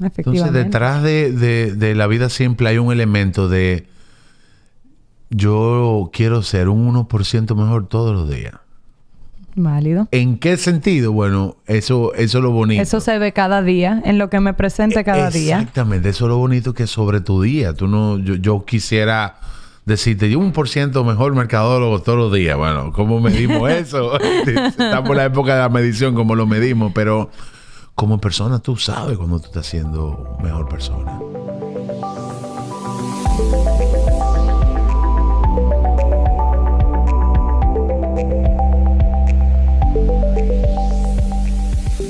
efectivamente. Entonces, detrás de la vida simple hay un elemento de yo quiero ser un 1% mejor todos los días. Válido. ¿En qué sentido? Bueno, eso es lo bonito. Eso se ve cada día, en lo que me presente cada día. Exactamente. Eso es lo bonito que es sobre tu día. Yo quisiera decirte, yo 1% mejor mercadólogo todos los días. Bueno, ¿cómo medimos eso? Estamos en la época de la medición, como lo medimos. Pero como persona, tú sabes cuando tú estás siendo mejor persona.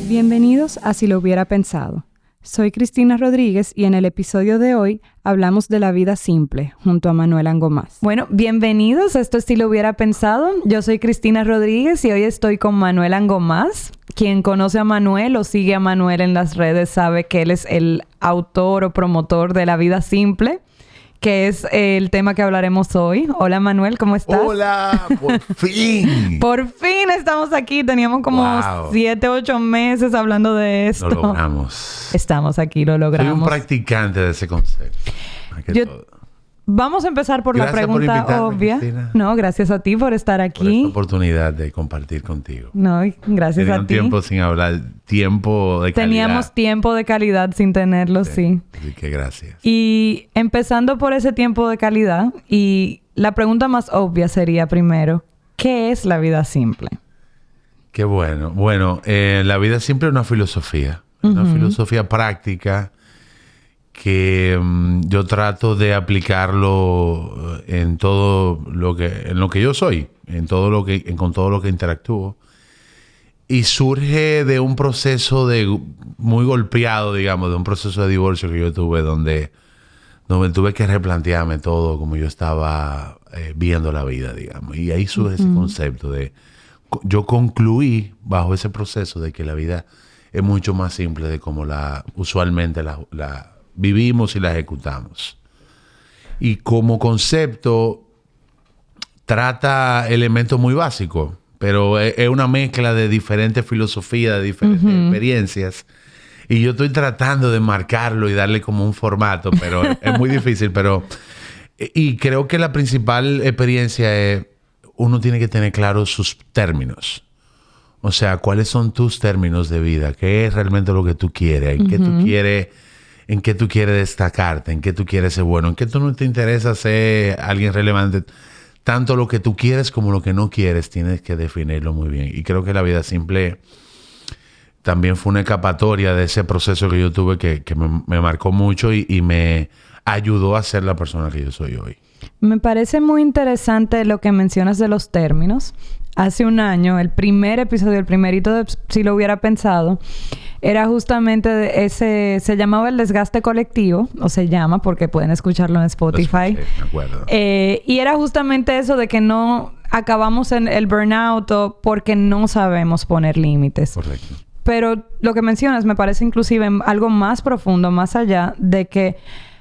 Bienvenidos a Si lo hubiera pensado. Soy Cristina Rodríguez y en el episodio de hoy hablamos de la vida simple junto a Manuel Angomás. Bueno, bienvenidos. Esto es Si lo hubiera pensado. Yo soy Cristina Rodríguez y hoy estoy con Manuel Angomás. Quien conoce a Manuel o sigue a Manuel en las redes sabe que él es el autor o promotor de La Vida Simple, que es el tema que hablaremos hoy. Hola Manuel, ¿cómo estás? ¡Hola! ¡Por fin! ¡Por fin estamos aquí! Teníamos como 7, 8 meses hablando de esto. Lo logramos. Estamos aquí, lo logramos. Soy un practicante de ese concepto. Vamos a empezar por la pregunta obvia. Cristina. No, gracias a ti por estar aquí. Por esta oportunidad de compartir contigo. No, gracias a ti. Tiempo sin hablar, tiempo de calidad. Teníamos tiempo de calidad sin tenerlo, sí. Así que gracias. Y empezando por ese tiempo de calidad, y la pregunta más obvia sería primero, ¿qué es la vida simple? Qué bueno. Bueno, la vida simple es una filosofía. Una filosofía práctica que yo trato de aplicarlo en todo lo que yo soy, con todo lo que interactúo. Y surge de un proceso muy golpeado, digamos, de un proceso de divorcio que yo tuve donde tuve que replantearme todo como yo estaba viendo la vida, digamos. Y ahí surge ese concepto yo concluí bajo ese proceso de que la vida es mucho más simple de como usualmente la vivimos y la ejecutamos. Y como concepto trata elementos muy básicos, pero es una mezcla de diferentes filosofías, de diferentes experiencias. Y yo estoy tratando de marcarlo y darle como un formato, pero es muy difícil. Y creo que la principal experiencia es uno tiene que tener claros sus términos. O sea, ¿cuáles son tus términos de vida? ¿Qué es realmente lo que tú quieres? ¿En qué tú quieres destacarte? ¿En qué tú quieres ser bueno? ¿En qué tú no te interesa ser alguien relevante? Tanto lo que tú quieres como lo que no quieres, tienes que definirlo muy bien. Y creo que la vida simple también fue una escapatoria de ese proceso que yo tuve que me marcó mucho y me ayudó a ser la persona que yo soy hoy. Me parece muy interesante lo que mencionas de los términos. Hace un año, el primer episodio, el primerito de Si lo hubiera pensado, era justamente se llamaba El Desgaste Colectivo, o se llama porque pueden escucharlo en Spotify. Me acuerdo. Y era justamente eso de que no acabamos en el burnout porque no sabemos poner límites. Correcto. Pero lo que mencionas me parece inclusive algo más profundo, más allá de que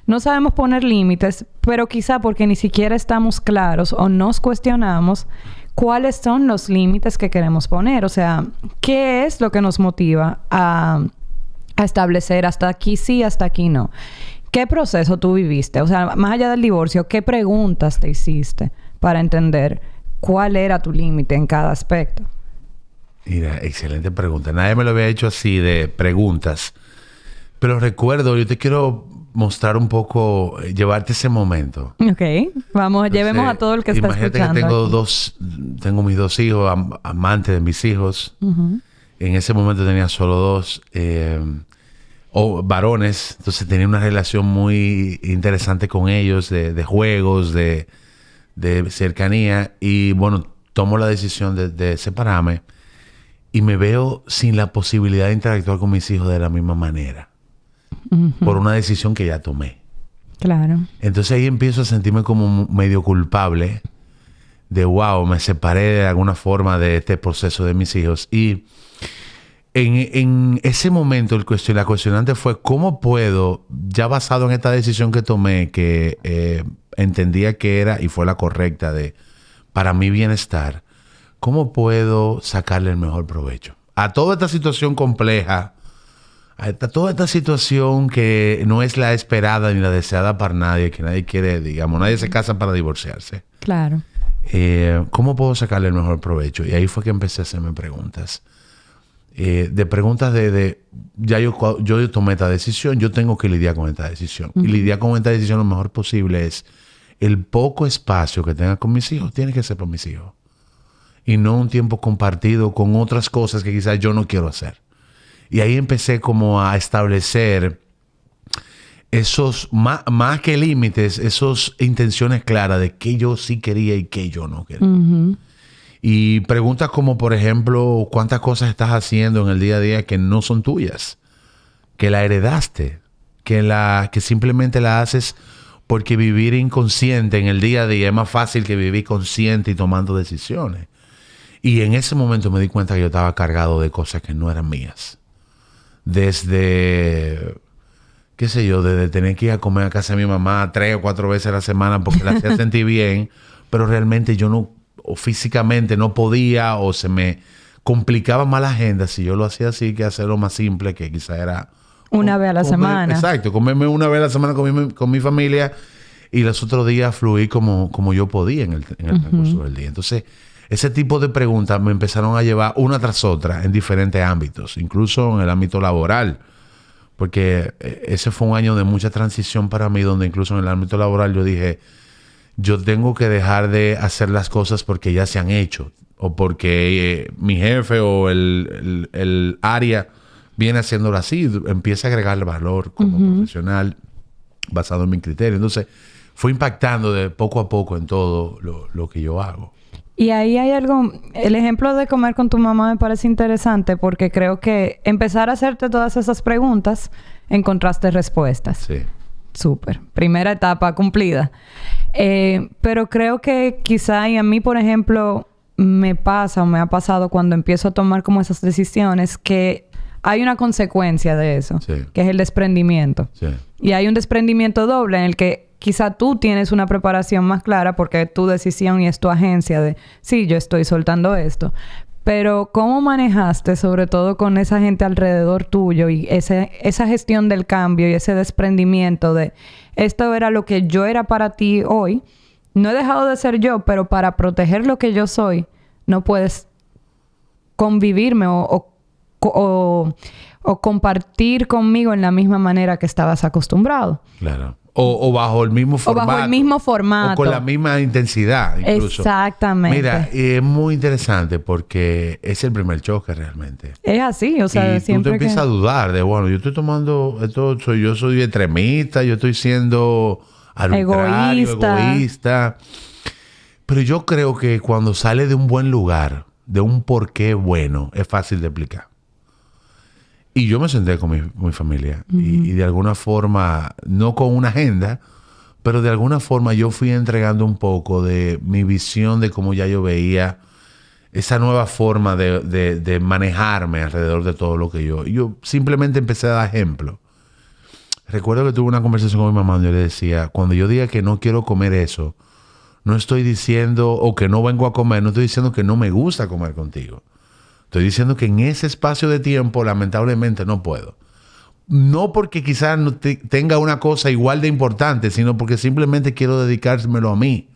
no sabemos poner límites, pero quizá porque ni siquiera estamos claros o nos cuestionamos cuáles son los límites que queremos poner. O sea, ¿qué es lo que nos motiva a establecer hasta aquí sí, hasta aquí no? ¿Qué proceso tú viviste? O sea, más allá del divorcio, ¿qué preguntas te hiciste para entender cuál era tu límite en cada aspecto? Mira, excelente pregunta. Nadie me lo había hecho así de preguntas. Pero recuerdo, yo te quiero mostrar un poco, llevarte ese momento. Ok. Vamos, entonces, llevemos a todo el que está escuchando. Imagínate que tengo mis 2 hijos, amantes de mis hijos. En ese momento tenía solo 2 varones. Entonces tenía una relación muy interesante con ellos, de juegos, de cercanía. Y bueno, tomo la decisión de separarme. Y me veo sin la posibilidad de interactuar con mis hijos de la misma manera. Por una decisión que ya tomé. Claro. Entonces ahí empiezo a sentirme como medio culpable de wow, me separé de alguna forma de este proceso de mis hijos. Y en ese momento la cuestionante fue cómo puedo, ya basado en esta decisión que tomé, que entendía que era y fue la correcta para mi bienestar, cómo puedo sacarle el mejor provecho a toda esta situación compleja, Está toda esta situación que no es la esperada ni la deseada para nadie, que nadie quiere, digamos, nadie se casa para divorciarse. Claro. ¿Cómo puedo sacarle el mejor provecho? Y ahí fue que empecé a hacerme preguntas. De preguntas ya yo tomé esta decisión, yo tengo que lidiar con esta decisión. Y lidiar con esta decisión lo mejor posible es el poco espacio que tenga con mis hijos, tiene que ser por mis hijos. Y no un tiempo compartido con otras cosas que quizás yo no quiero hacer. Y ahí empecé como a establecer esos, más que límites, esas intenciones claras de qué yo sí quería y qué yo no quería. Y preguntas como, por ejemplo, ¿cuántas cosas estás haciendo en el día a día que no son tuyas? Que la heredaste. Que simplemente la haces porque vivir inconsciente en el día a día es más fácil que vivir consciente y tomando decisiones. Y en ese momento me di cuenta que yo estaba cargado de cosas que no eran mías. Desde, qué sé yo, desde tener que ir a comer a casa de mi mamá 3 o 4 veces a la semana porque la hacía sentir bien, pero realmente yo no, o físicamente no podía, o se me complicaba más la agenda si yo lo hacía así, que hacerlo más simple, que quizá era... Una vez a la semana. Exacto, comerme una vez a la semana con mi familia y los otros días fluir como yo podía en el transcurso del día. Entonces, ese tipo de preguntas me empezaron a llevar una tras otra en diferentes ámbitos, incluso en el ámbito laboral, porque ese fue un año de mucha transición para mí, donde incluso en el ámbito laboral yo dije, yo tengo que dejar de hacer las cosas porque ya se han hecho, o porque mi jefe o el área viene haciéndolo así, empieza a agregarle valor como profesional basado en mi criterio. Entonces, fue impactando de poco a poco en todo lo que yo hago. Y ahí hay algo, el ejemplo de comer con tu mamá me parece interesante porque creo que empezar a hacerte todas esas preguntas, encontraste respuestas. Sí. Súper. Primera etapa cumplida. Pero creo que quizá, y a mí, por ejemplo, me pasa o me ha pasado cuando empiezo a tomar como esas decisiones, que hay una consecuencia de eso, que es el desprendimiento. Sí. Y hay un desprendimiento doble en el que quizá tú tienes una preparación más clara porque es tu decisión y es tu agencia de, sí, yo estoy soltando esto. Pero ¿cómo manejaste, sobre todo con esa gente alrededor tuyo y esa gestión del cambio y ese desprendimiento de, esto era lo que yo era para ti hoy, no he dejado de ser yo, pero para proteger lo que yo soy, no puedes convivirme o compartir conmigo en la misma manera que estabas acostumbrado? Claro. O bajo el mismo formato. O bajo el mismo formato. O con la misma intensidad, incluso. Exactamente. Mira, es muy interesante porque es el primer choque realmente. Es así, o sea, y siempre tú te empiezas a dudar de, bueno, yo estoy tomando esto, yo soy extremista, yo estoy siendo arbitrario, egoísta. Pero yo creo que cuando sale de un buen lugar, de un porqué bueno, es fácil de explicar. Y yo me senté con mi familia y de alguna forma, no con una agenda, pero de alguna forma yo fui entregando un poco de mi visión de cómo ya yo veía esa nueva forma de manejarme alrededor de todo lo que yo simplemente empecé a dar ejemplo. Recuerdo que tuve una conversación con mi mamá donde yo le decía, cuando yo diga que no quiero comer eso, no estoy diciendo, o que no vengo a comer, no estoy diciendo que no me gusta comer contigo. Estoy diciendo que en ese espacio de tiempo, lamentablemente, no puedo. No porque quizás no tenga una cosa igual de importante, sino porque simplemente quiero dedicármelo a mí.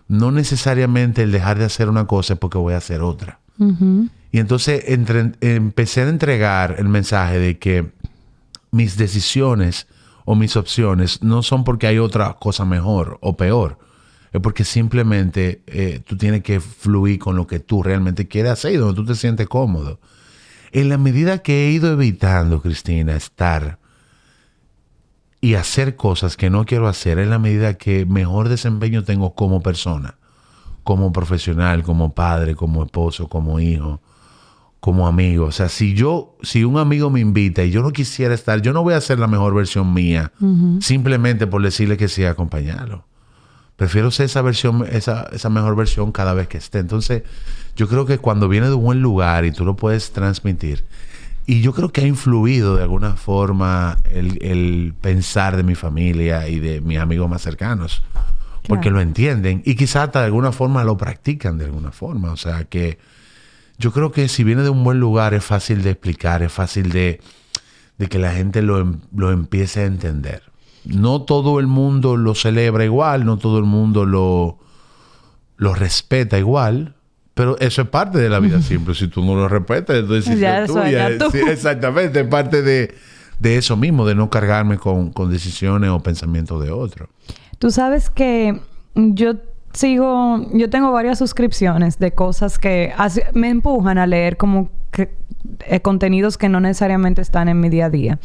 No necesariamente el dejar de hacer una cosa es porque voy a hacer otra. Y entonces empecé a entregar el mensaje de que mis decisiones o mis opciones no son porque hay otra cosa mejor o peor. Es porque simplemente tú tienes que fluir con lo que tú realmente quieres hacer y donde tú te sientes cómodo. En la medida que he ido evitando, Cristina, estar y hacer cosas que no quiero hacer, es la medida que mejor desempeño tengo como persona, como profesional, como padre, como esposo, como hijo, como amigo. O sea, si un amigo me invita y yo no quisiera estar, yo no voy a hacer la mejor versión mía simplemente por decirle que sí, acompañarlo. Prefiero ser esa mejor versión cada vez que esté. Entonces, yo creo que cuando viene de un buen lugar y tú lo puedes transmitir, y yo creo que ha influido de alguna forma el pensar de mi familia y de mis amigos más cercanos, porque lo entienden y quizás hasta de alguna forma lo practican de alguna forma. O sea que yo creo que si viene de un buen lugar es fácil de explicar, es fácil de de que la gente lo empiece a entender. No todo el mundo lo celebra igual, no todo el mundo lo respeta igual, pero eso es parte de la vida simple. Si tú no lo respetas, entonces ya es tuya. Sí, exactamente, es parte de eso mismo, de no cargarme con decisiones o pensamientos de otros. Tú sabes que yo tengo varias suscripciones de cosas que me empujan a leer como contenidos que no necesariamente están en mi día a día.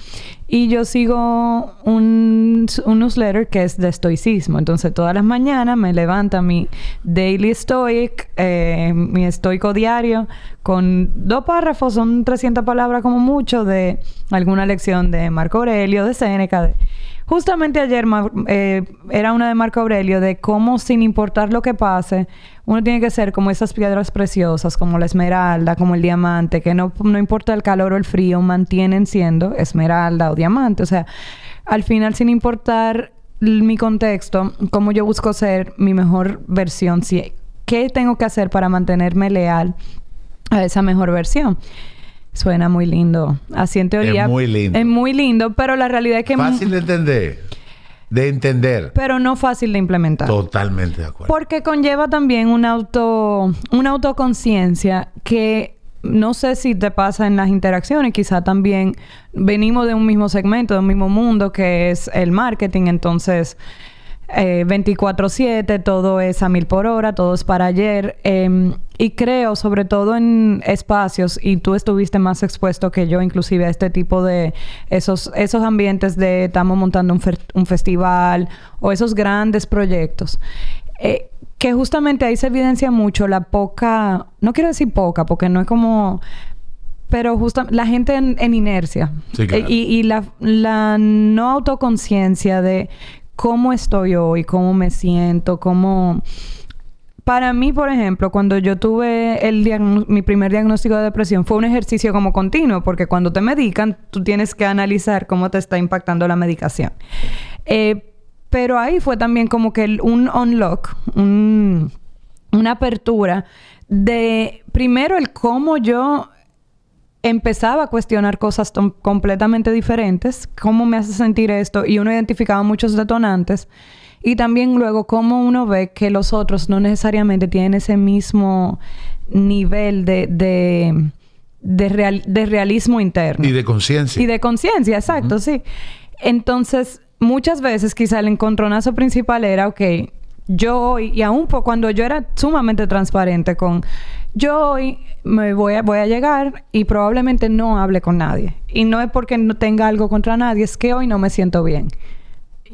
Y yo sigo un newsletter que es de estoicismo. Entonces, todas las mañanas me levanta mi Daily Stoic, mi estoico diario, con 2 párrafos, son 300 palabras como mucho, de alguna lección de Marco Aurelio, de Séneca. Justamente ayer era una de Marco Aurelio, de cómo, sin importar lo que pase, uno tiene que ser como esas piedras preciosas, como la esmeralda, como el diamante, que no importa el calor o el frío, mantienen siendo esmeralda o diamante. O sea, al final, sin importar mi contexto, cómo yo busco ser mi mejor versión, ¿qué tengo que hacer para mantenerme leal a esa mejor versión? Suena muy lindo. Así en teoría. Es muy lindo. Es muy lindo, pero la realidad es que... Fácil de entender. De entender. Pero no fácil de implementar. Totalmente de acuerdo. Porque conlleva también una autoconciencia que no sé si te pasa en las interacciones. Quizá también venimos de un mismo segmento, de un mismo mundo, que es el marketing. Entonces, 24/7, todo es a 1000 por hora, todo es para ayer. Y creo, sobre todo en espacios, y tú estuviste más expuesto que yo, inclusive, a este tipo de esos ambientes de estamos montando un festival o esos grandes proyectos. Que justamente ahí se evidencia mucho la poca... No quiero decir poca, porque no es como... Pero justo la gente en inercia. Sí, claro. Y la no autoconciencia de cómo estoy hoy, cómo me siento, cómo... Para mí, por ejemplo, cuando yo tuve mi primer diagnóstico de depresión, fue un ejercicio como continuo, porque cuando te medican, tú tienes que analizar cómo te está impactando la medicación. Pero ahí fue también como que un unlock, una apertura de, primero, el cómo yo empezaba a cuestionar cosas completamente diferentes, cómo me hace sentir esto, y uno identificaba muchos detonantes. Y también luego cómo uno ve que los otros no necesariamente tienen ese mismo nivel de realismo interno. Y de conciencia. Y de conciencia, exacto, sí. Entonces, muchas veces quizá el encontronazo principal era, ok, yo hoy, y aún cuando yo era sumamente transparente con... Yo hoy me voy a llegar y probablemente no hable con nadie. Y no es porque no tenga algo contra nadie, es que hoy no me siento bien.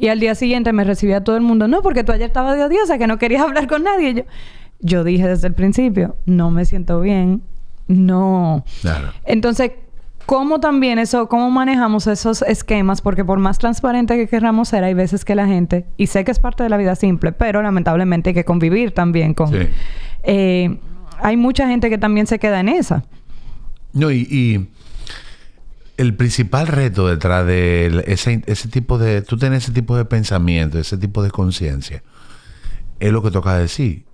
Y al día siguiente me recibía todo el mundo. No, porque tú ayer estabas de odiosa, que no querías hablar con nadie. Yo dije desde el principio, no me siento bien. No. Claro. Entonces, ¿cómo también cómo manejamos esos esquemas? Porque por más transparente que queramos ser, hay veces que la gente... Y sé que es parte de la vida simple, pero lamentablemente hay que convivir también con... Sí. Hay mucha gente que también se queda en esa. No, y el principal reto detrás de ese tipo de... Tú tienes ese tipo de pensamiento, ese tipo de conciencia, es lo que toca decir.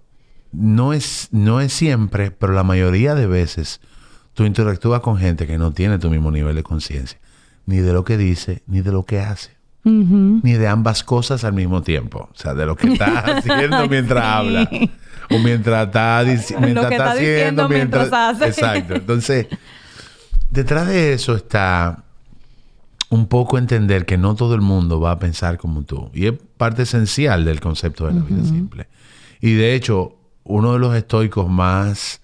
No es siempre, pero la mayoría de veces tú interactúas con gente que no tiene tu mismo nivel de conciencia. Ni de lo que dice, ni de lo que hace. Uh-huh. Ni de ambas cosas al mismo tiempo. O sea, de lo que estás haciendo mientras habla. O mientras está haciendo, mientras hace. Exacto. Entonces... Detrás de eso está un poco entender que no todo el mundo va a pensar como tú. Y es parte esencial del concepto de la vida simple. Y de hecho, uno de los estoicos más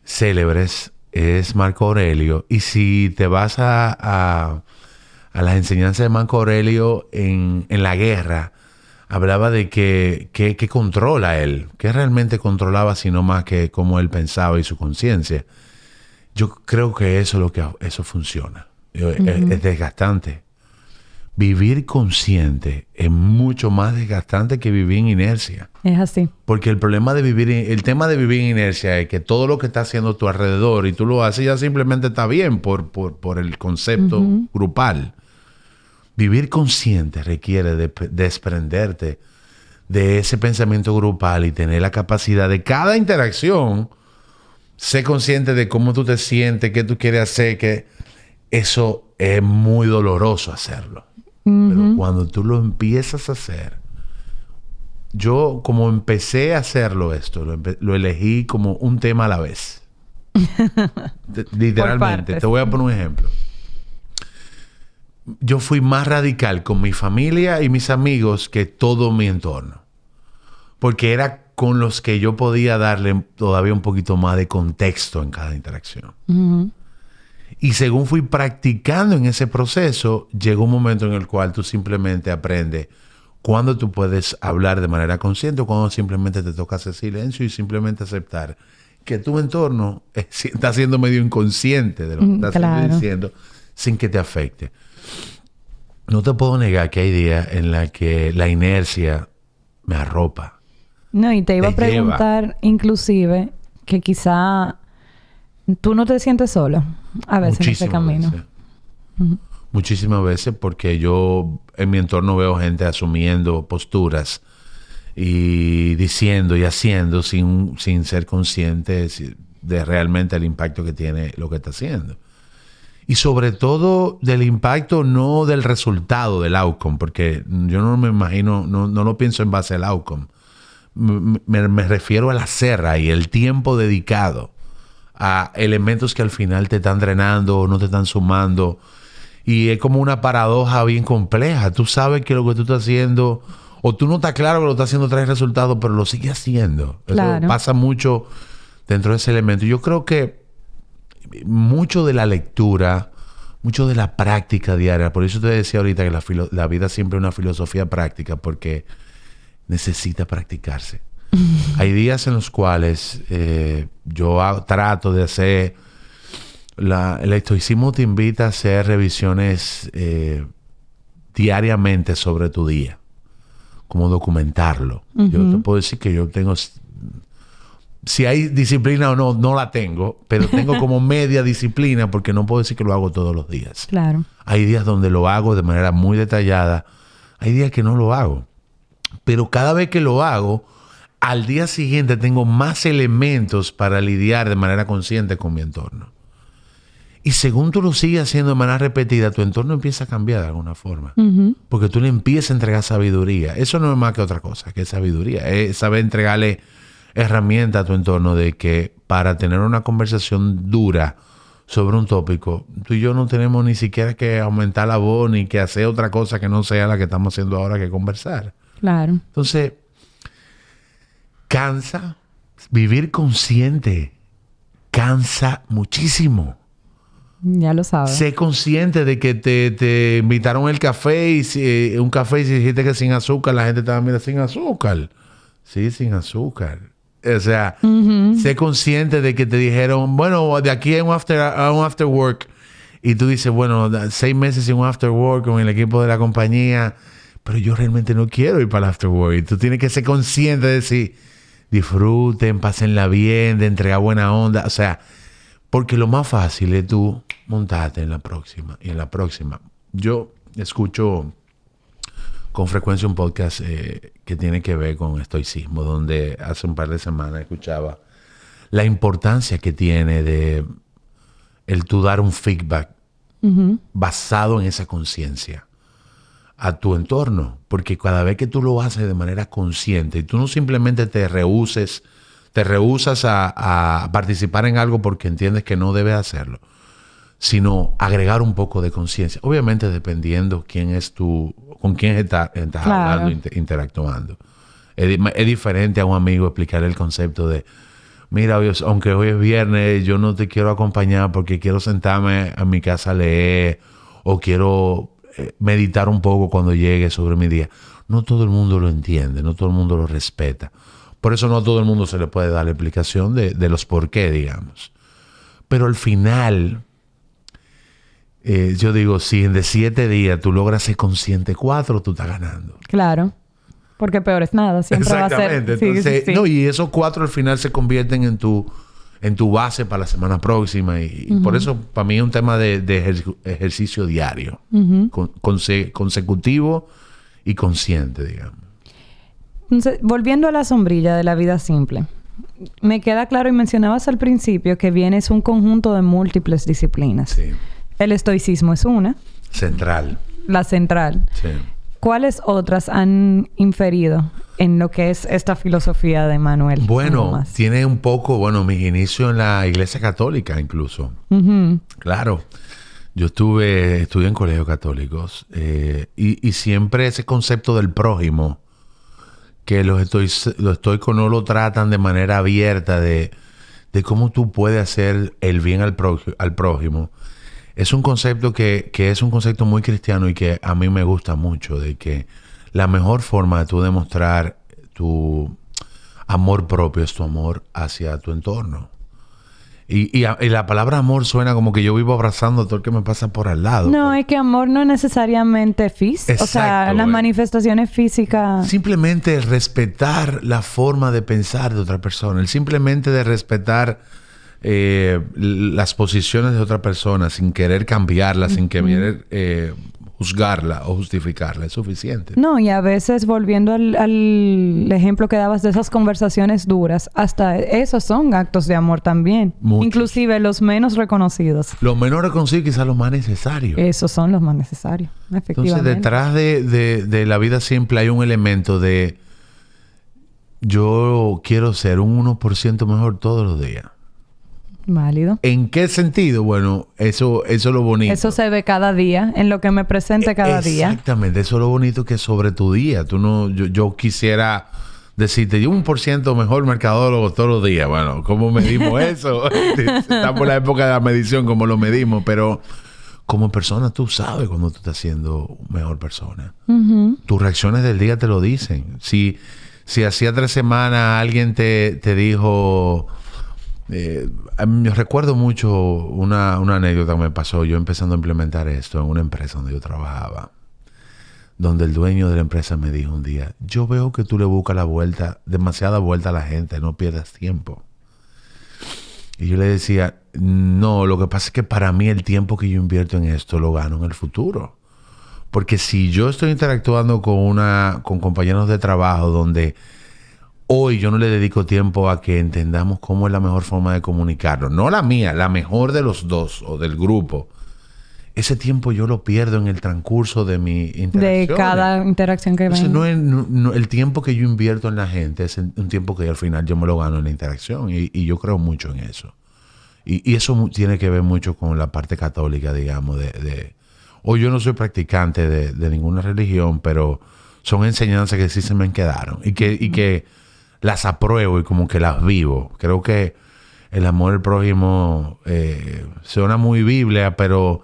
célebres es Marco Aurelio. Y si te vas a las enseñanzas de Marco Aurelio en la guerra, hablaba de que controla él. Que realmente controlaba, sino más que cómo él pensaba y su conciencia. Yo creo que eso funciona. Es desgastante. Vivir consciente es mucho más desgastante que vivir en inercia. Es así. Porque el tema de vivir en inercia es que todo lo que está haciendo a tu alrededor y tú lo haces ya simplemente está bien por el concepto grupal. Vivir consciente requiere desprenderte de ese pensamiento grupal y tener la capacidad de cada interacción. Sé consciente de cómo tú te sientes, qué tú quieres hacer, que eso es muy doloroso hacerlo. Pero cuando tú lo empiezas a hacer, yo como empecé a hacerlo esto, lo elegí como un tema a la vez. Literalmente. Te voy a poner un ejemplo. Yo fui más radical con mi familia y mis amigos que todo mi entorno. Porque era con los que yo podía darle todavía un poquito más de contexto en cada interacción. Y según fui practicando en ese proceso, llegó un momento en el cual tú simplemente aprendes cuándo tú puedes hablar de manera consciente o cuándo simplemente te toca hacer silencio y simplemente aceptar que tu entorno está siendo medio inconsciente de lo que estás diciendo sin que te afecte. No te puedo negar que hay días en los que la inercia me arropa. No, y te iba a preguntar inclusive que quizá tú no te sientes solo a veces en ese camino. Muchísimas veces, porque yo en mi entorno veo gente asumiendo posturas y diciendo y haciendo sin ser conscientes de realmente el impacto que tiene lo que está haciendo. Y sobre todo del impacto, no del resultado del outcome, porque yo no me imagino, no lo pienso en base al outcome. Me refiero al hacer ahí, el tiempo dedicado a elementos que al final te están drenando o no te están sumando. Y es como una paradoja bien compleja. Tú sabes que lo que tú estás haciendo, o tú no estás claro que lo estás haciendo trae resultados, pero lo sigues haciendo. Claro. Eso pasa mucho dentro de ese elemento. Yo creo que mucho de la lectura, mucho de la práctica diaria, por eso te decía ahorita que la vida siempre es una filosofía práctica, porque necesita practicarse. Hay días en los cuales yo trato de hacer... El estoicismo te invita a hacer revisiones diariamente sobre tu día, como documentarlo. Yo te puedo decir que yo tengo... Si hay disciplina o no, no la tengo, pero tengo como media disciplina, porque no puedo decir que lo hago todos los días. Claro. Hay días donde lo hago de manera muy detallada, hay días que no lo hago. Pero cada vez que lo hago, al día siguiente tengo más elementos para lidiar de manera consciente con mi entorno. Y según tú lo sigues haciendo de manera repetida, tu entorno empieza a cambiar de alguna forma. Porque tú le empiezas a entregar sabiduría. Eso no es más que otra cosa, que sabiduría. Es saber entregarle herramientas a tu entorno de que para tener una conversación dura sobre un tópico, tú y yo no tenemos ni siquiera que aumentar la voz ni que hacer otra cosa que no sea la que estamos haciendo ahora, que conversar. Claro. Entonces, cansa. Vivir consciente cansa muchísimo. Ya lo sabes. Sé consciente de que te invitaron un café y si dijiste que sin azúcar, la gente te va a mirar sin azúcar. Sí, sin azúcar. O sea, sé consciente de que te dijeron, bueno, de aquí a un after work. Y tú dices, bueno, 6 meses sin un after work con el equipo de la compañía, pero yo realmente no quiero ir para el after work. Y tú tienes que ser consciente de decir, disfruten, pásenla bien, de entregar buena onda. O sea, porque lo más fácil es tú montarte en la próxima y en la próxima. Yo escucho con frecuencia un podcast que tiene que ver con estoicismo, donde hace un par de semanas escuchaba la importancia que tiene de el tú dar un feedback basado en esa conciencia a tu entorno. Porque cada vez que tú lo haces de manera consciente y tú no simplemente te rehusas a participar en algo porque entiendes que no debes hacerlo, sino agregar un poco de conciencia. Obviamente dependiendo con quién estás hablando, interactuando. Es diferente a un amigo explicar el concepto de, mira, aunque hoy es viernes, yo no te quiero acompañar porque quiero sentarme a mi casa a leer o quiero meditar un poco cuando llegue sobre mi día. No todo el mundo lo entiende, no todo el mundo lo respeta. Por eso no a todo el mundo se le puede dar la explicación de los por qué, digamos. Pero al final, yo digo, si de 7 días tú logras ser consciente 4, tú estás ganando. Claro. Porque peor es nada. Siempre va a ser... Entonces, sí. No, y esos 4 al final se convierten en tu base para la semana próxima. Y por eso, para mí, es un tema de ejercicio diario. Consecutivo y consciente, digamos. Entonces, volviendo a la sombrilla de la vida simple, me queda claro, y mencionabas al principio, que viene es un conjunto de múltiples disciplinas. Sí. El estoicismo es una. Central. La central. Sí. ¿Cuáles otras han inferido en lo que es esta filosofía de Manuel? Bueno, tiene un poco, mis inicios en la Iglesia Católica incluso. Claro. Yo estudié en colegios católicos y siempre ese concepto del prójimo, que los estoicos no lo tratan de manera abierta de cómo tú puedes hacer el bien al prójimo. Es un concepto que es un concepto muy cristiano y que a mí me gusta mucho, de que la mejor forma de tú demostrar tu amor propio es tu amor hacia tu entorno. Y la palabra amor suena como que yo vivo abrazando a todo el que me pasa por al lado. No, es que amor no es necesariamente físico. O sea, las manifestaciones físicas... Simplemente respetar la forma de pensar de otra persona. El simplemente de respetar las posiciones de otra persona sin querer cambiarla, sin querer juzgarla o justificarla. Es suficiente. No, y a veces volviendo al ejemplo que dabas de esas conversaciones duras, hasta esos son actos de amor también. Muchos. Inclusive los menos reconocidos. Los menos reconocidos, quizás los más necesarios. Esos son los más necesarios, efectivamente. Entonces, detrás de la vida simple hay un elemento de yo quiero ser un 1% mejor todos los días. Válido. ¿En qué sentido? Bueno, eso es lo bonito. Eso se ve cada día, en lo que me presente cada día. Exactamente. Eso es lo bonito que es sobre tu día. Yo quisiera decirte, yo 1% mejor mercadólogo todos los días. Bueno, ¿cómo medimos eso? Estamos en la época de la medición, ¿cómo lo medimos? Pero como persona, tú sabes cuando tú estás siendo mejor persona. Tus reacciones del día te lo dicen. Si hacía 3 semanas alguien te dijo... yo recuerdo mucho una anécdota que me pasó yo empezando a implementar esto en una empresa donde yo trabajaba, donde el dueño de la empresa me dijo un día, yo veo que tú le buscas demasiada vuelta a la gente, no pierdas tiempo. Y yo le decía, no, lo que pasa es que para mí el tiempo que yo invierto en esto lo gano en el futuro. Porque si yo estoy interactuando con compañeros de trabajo donde hoy yo no le dedico tiempo a que entendamos cómo es la mejor forma de comunicarlo. No la mía, la mejor de los dos o del grupo. Ese tiempo yo lo pierdo en el transcurso de mi interacción. De cada interacción que ven. No, el tiempo que yo invierto en la gente es un tiempo que al final yo me lo gano en la interacción. Y yo creo mucho en eso. Y eso tiene que ver mucho con la parte católica, digamos, hoy yo no soy practicante de ninguna religión, pero son enseñanzas que sí se me quedaron. Y que las apruebo y como que las vivo. Creo que el amor al prójimo suena muy biblia, pero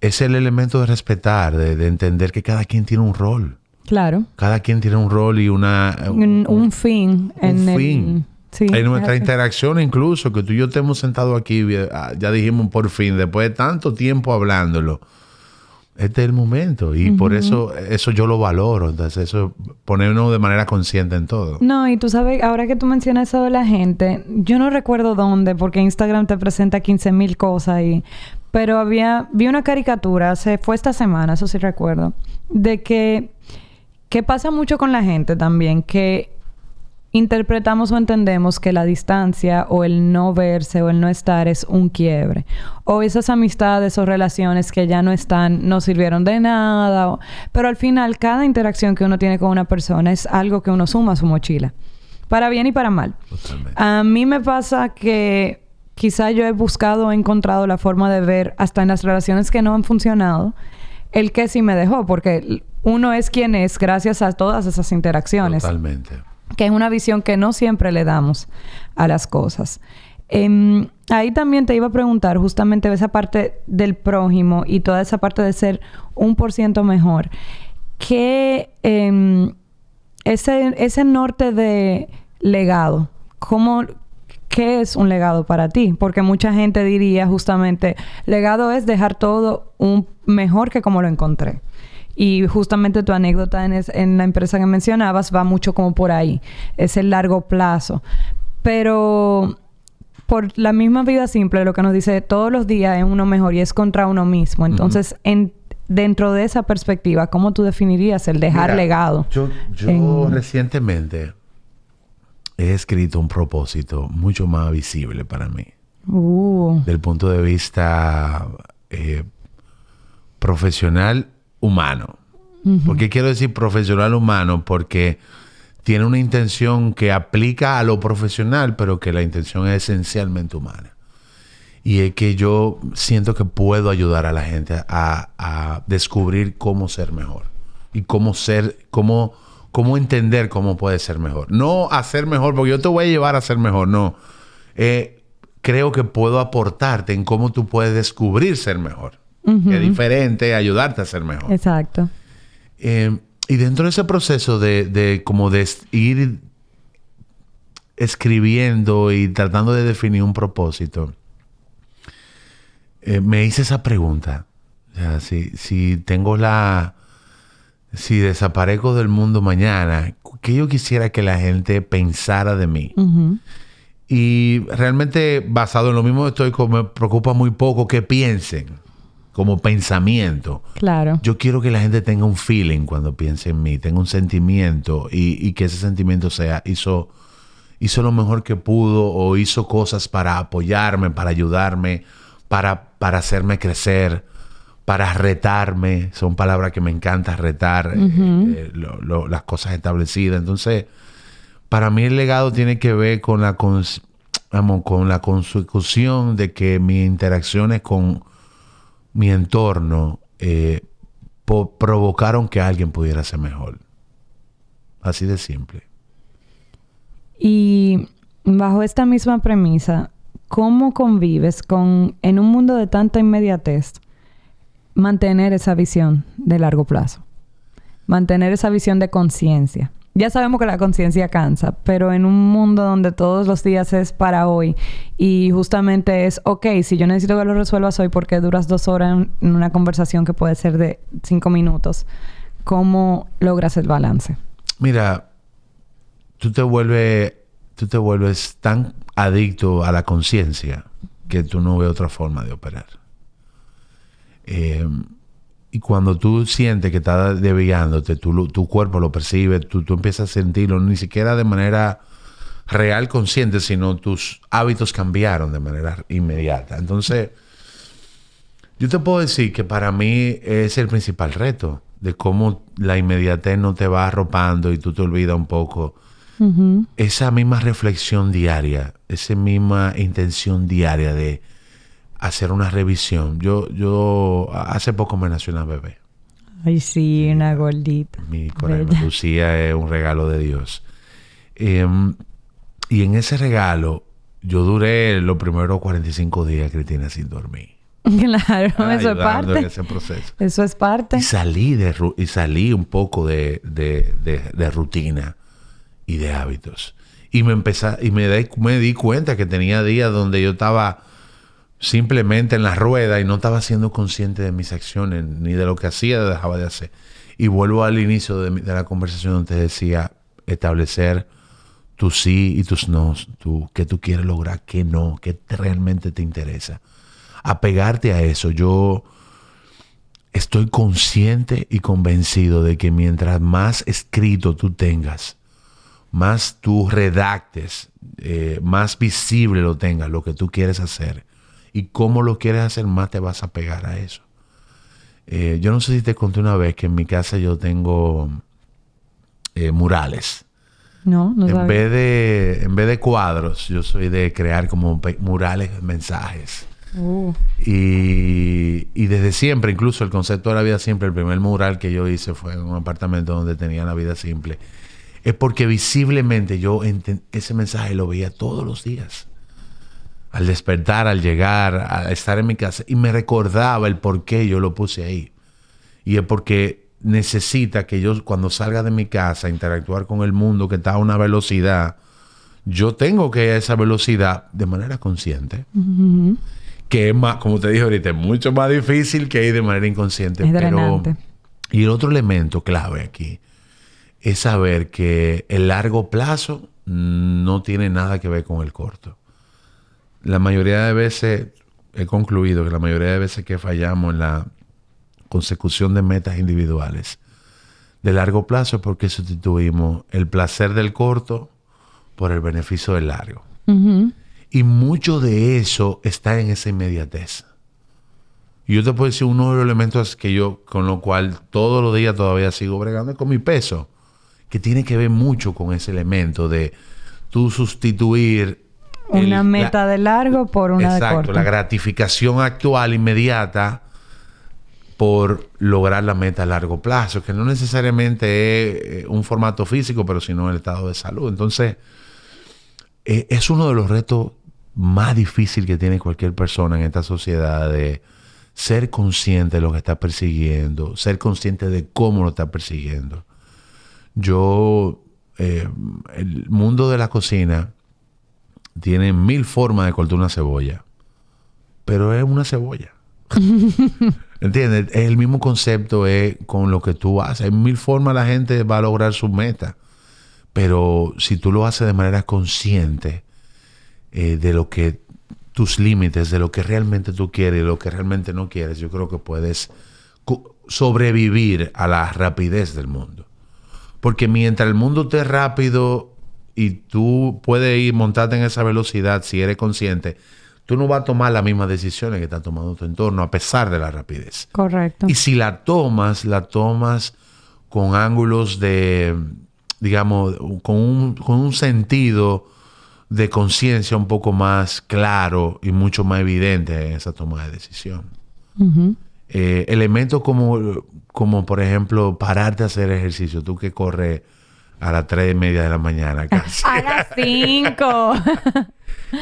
es el elemento de respetar, de entender que cada quien tiene un rol. Claro. Cada quien tiene un rol y un fin. Sí, en nuestra interacción incluso, que tú y yo te hemos sentado aquí, ya dijimos por fin, después de tanto tiempo hablándolo, este es el momento. Y por eso yo lo valoro. Entonces, eso ponernos de manera consciente en todo. No, y tú sabes, ahora que tú mencionas eso de la gente, yo no recuerdo dónde, porque Instagram te presenta 15,000 cosas pero vi una caricatura, fue esta semana, eso sí recuerdo, de que pasa mucho con la gente también, que interpretamos o entendemos que la distancia o el no verse o el no estar es un quiebre. O esas amistades o relaciones que ya no están, no sirvieron de nada. Pero al final, cada interacción que uno tiene con una persona es algo que uno suma a su mochila. Para bien y para mal. Totalmente. A mí me pasa que quizá yo he buscado o encontrado la forma de ver, hasta en las relaciones que no han funcionado, el que sí me dejó. Porque uno es quien es gracias a todas esas interacciones. Totalmente. Que es una visión que no siempre le damos a las cosas. Ahí también te iba a preguntar justamente esa parte del prójimo y toda esa parte de ser 1% mejor. ¿Qué ese norte de legado, qué es un legado para ti? Porque mucha gente diría justamente, legado es dejar todo mejor que como lo encontré. Y justamente tu anécdota en la empresa que mencionabas va mucho como por ahí. Es el largo plazo. Pero por la misma vida simple, lo que nos dice todos los días es uno mejor y es contra uno mismo. Entonces, dentro de esa perspectiva, ¿cómo tú definirías el dejar legado? Yo recientemente he escrito un propósito mucho más visible para mí. Del punto de vista profesional humano. ¿Por qué quiero decir profesional humano? Porque tiene una intención que aplica a lo profesional, pero que la intención es esencialmente humana. Y es que yo siento que puedo ayudar a la gente a descubrir cómo ser mejor. Y cómo entender cómo puede ser mejor. No hacer mejor, porque yo te voy a llevar a ser mejor, no. Creo que puedo aportarte en cómo tú puedes descubrir ser mejor. Que es diferente, ayudarte a ser mejor. Exacto. Y dentro de ese proceso de ir escribiendo y tratando de definir un propósito, me hice esa pregunta. O sea, si desaparezco del mundo mañana, ¿qué yo quisiera que la gente pensara de mí? Y realmente, basado en lo mismo, me preocupa muy poco que piensen como pensamiento. Claro. Yo quiero que la gente tenga un feeling cuando piense en mí, tenga un sentimiento y que ese sentimiento hizo lo mejor que pudo o hizo cosas para apoyarme, para ayudarme, para hacerme crecer, para retarme. Son palabras que me encanta, retar las cosas establecidas. Entonces, para mí el legado tiene que ver con la consecución de que mis interacciones con mi entorno provocaron que alguien pudiera ser mejor. Así de simple. Y bajo esta misma premisa, ¿cómo convives en un mundo de tanta inmediatez, mantener esa visión de largo plazo? Mantener esa visión de conciencia. Ya sabemos que la conciencia cansa, pero en un mundo donde todos los días es para hoy y justamente es, ok, si yo necesito que lo resuelvas hoy porque duras 2 horas en una conversación que puede ser de 5 minutos, ¿cómo logras el balance? Mira, tú te vuelves tan adicto a la conciencia que tú no ves otra forma de operar. Y cuando tú sientes que estás desviándote, tu cuerpo lo percibe, tú empiezas a sentirlo, ni siquiera de manera real consciente, sino tus hábitos cambiaron de manera inmediata. Entonces, yo te puedo decir que para mí es el principal reto de cómo la inmediatez no te va arropando y tú te olvidas un poco. Esa misma reflexión diaria, esa misma intención diaria de hacer una revisión. Yo hace poco me nació una bebé. Ay, sí, una gordita. Mi corazón, Lucía, es un regalo de Dios. Y en ese regalo, yo duré los primeros 45 días, Cristina, sin dormir. Claro, eso es parte. En ese proceso. Eso es parte. Y salí un poco de rutina y de hábitos. Y me di cuenta que tenía días donde yo estaba simplemente en la rueda y no estaba siendo consciente de mis acciones, ni de lo que hacía, dejaba de hacer. Y vuelvo al inicio de la conversación donde te decía, establecer tus sí y tus no, qué tú quieres lograr, qué no, qué realmente te interesa. Apegarte a eso. Yo estoy consciente y convencido de que mientras más escrito tú tengas, más tú redactes, más visible lo tengas, lo que tú quieres hacer y cómo lo quieres hacer, más te vas a pegar a eso. Yo no sé si te conté una vez que en mi casa yo tengo murales. No sabía. En vez de cuadros, yo soy de crear como murales de mensajes. Y desde siempre, incluso el concepto de la vida simple, el primer mural que yo hice fue en un apartamento donde tenía la vida simple. Es porque visiblemente yo ese mensaje lo veía todos los días. Al despertar, al llegar, a estar en mi casa. Y me recordaba el por qué yo lo puse ahí. Y es porque necesita que yo, cuando salga de mi casa, interactuar con el mundo que está a una velocidad, yo tengo que ir a esa velocidad de manera consciente. Que es más, como te dije ahorita, es mucho más difícil que ir de manera inconsciente. Es drenante. Y el otro elemento clave aquí es saber que el largo plazo no tiene nada que ver con el corto. La mayoría de veces, he concluido que la mayoría de veces que fallamos en la consecución de metas individuales de largo plazo es porque sustituimos el placer del corto por el beneficio del largo. Y mucho de eso está en esa inmediatez. Y yo te puedo decir uno de los elementos que yo, con lo cual todos los días todavía sigo bregando, es con mi peso, que tiene que ver mucho con ese elemento de tú sustituir una meta de largo por una de corto. Exacto, la gratificación actual inmediata por lograr la meta a largo plazo, que no necesariamente es un formato físico, pero sino el estado de salud. Entonces, es uno de los retos más difíciles que tiene cualquier persona en esta sociedad, de ser consciente de lo que está persiguiendo, ser consciente de cómo lo está persiguiendo. El mundo de la cocina tiene 1000 formas de cortar una cebolla, pero es una cebolla. ¿Entiendes? Es el mismo concepto con lo que tú haces. Hay 1000 formas la gente va a lograr su meta, pero si tú lo haces de manera consciente de lo que tus límites, de lo que realmente tú quieres y lo que realmente no quieres, yo creo que puedes sobrevivir a la rapidez del mundo. Porque mientras el mundo esté rápido y tú puedes ir montarte en esa velocidad, si eres consciente, tú no vas a tomar las mismas decisiones que está tomando tu entorno a pesar de la rapidez. Correcto. Y si la tomas con ángulos de, digamos, con un sentido de conciencia un poco más claro y mucho más evidente en esa toma de decisión. Uh-huh. Elementos como, por ejemplo, pararte a hacer ejercicio. Tú que corres a las 3:30 de la mañana casi. A las 5.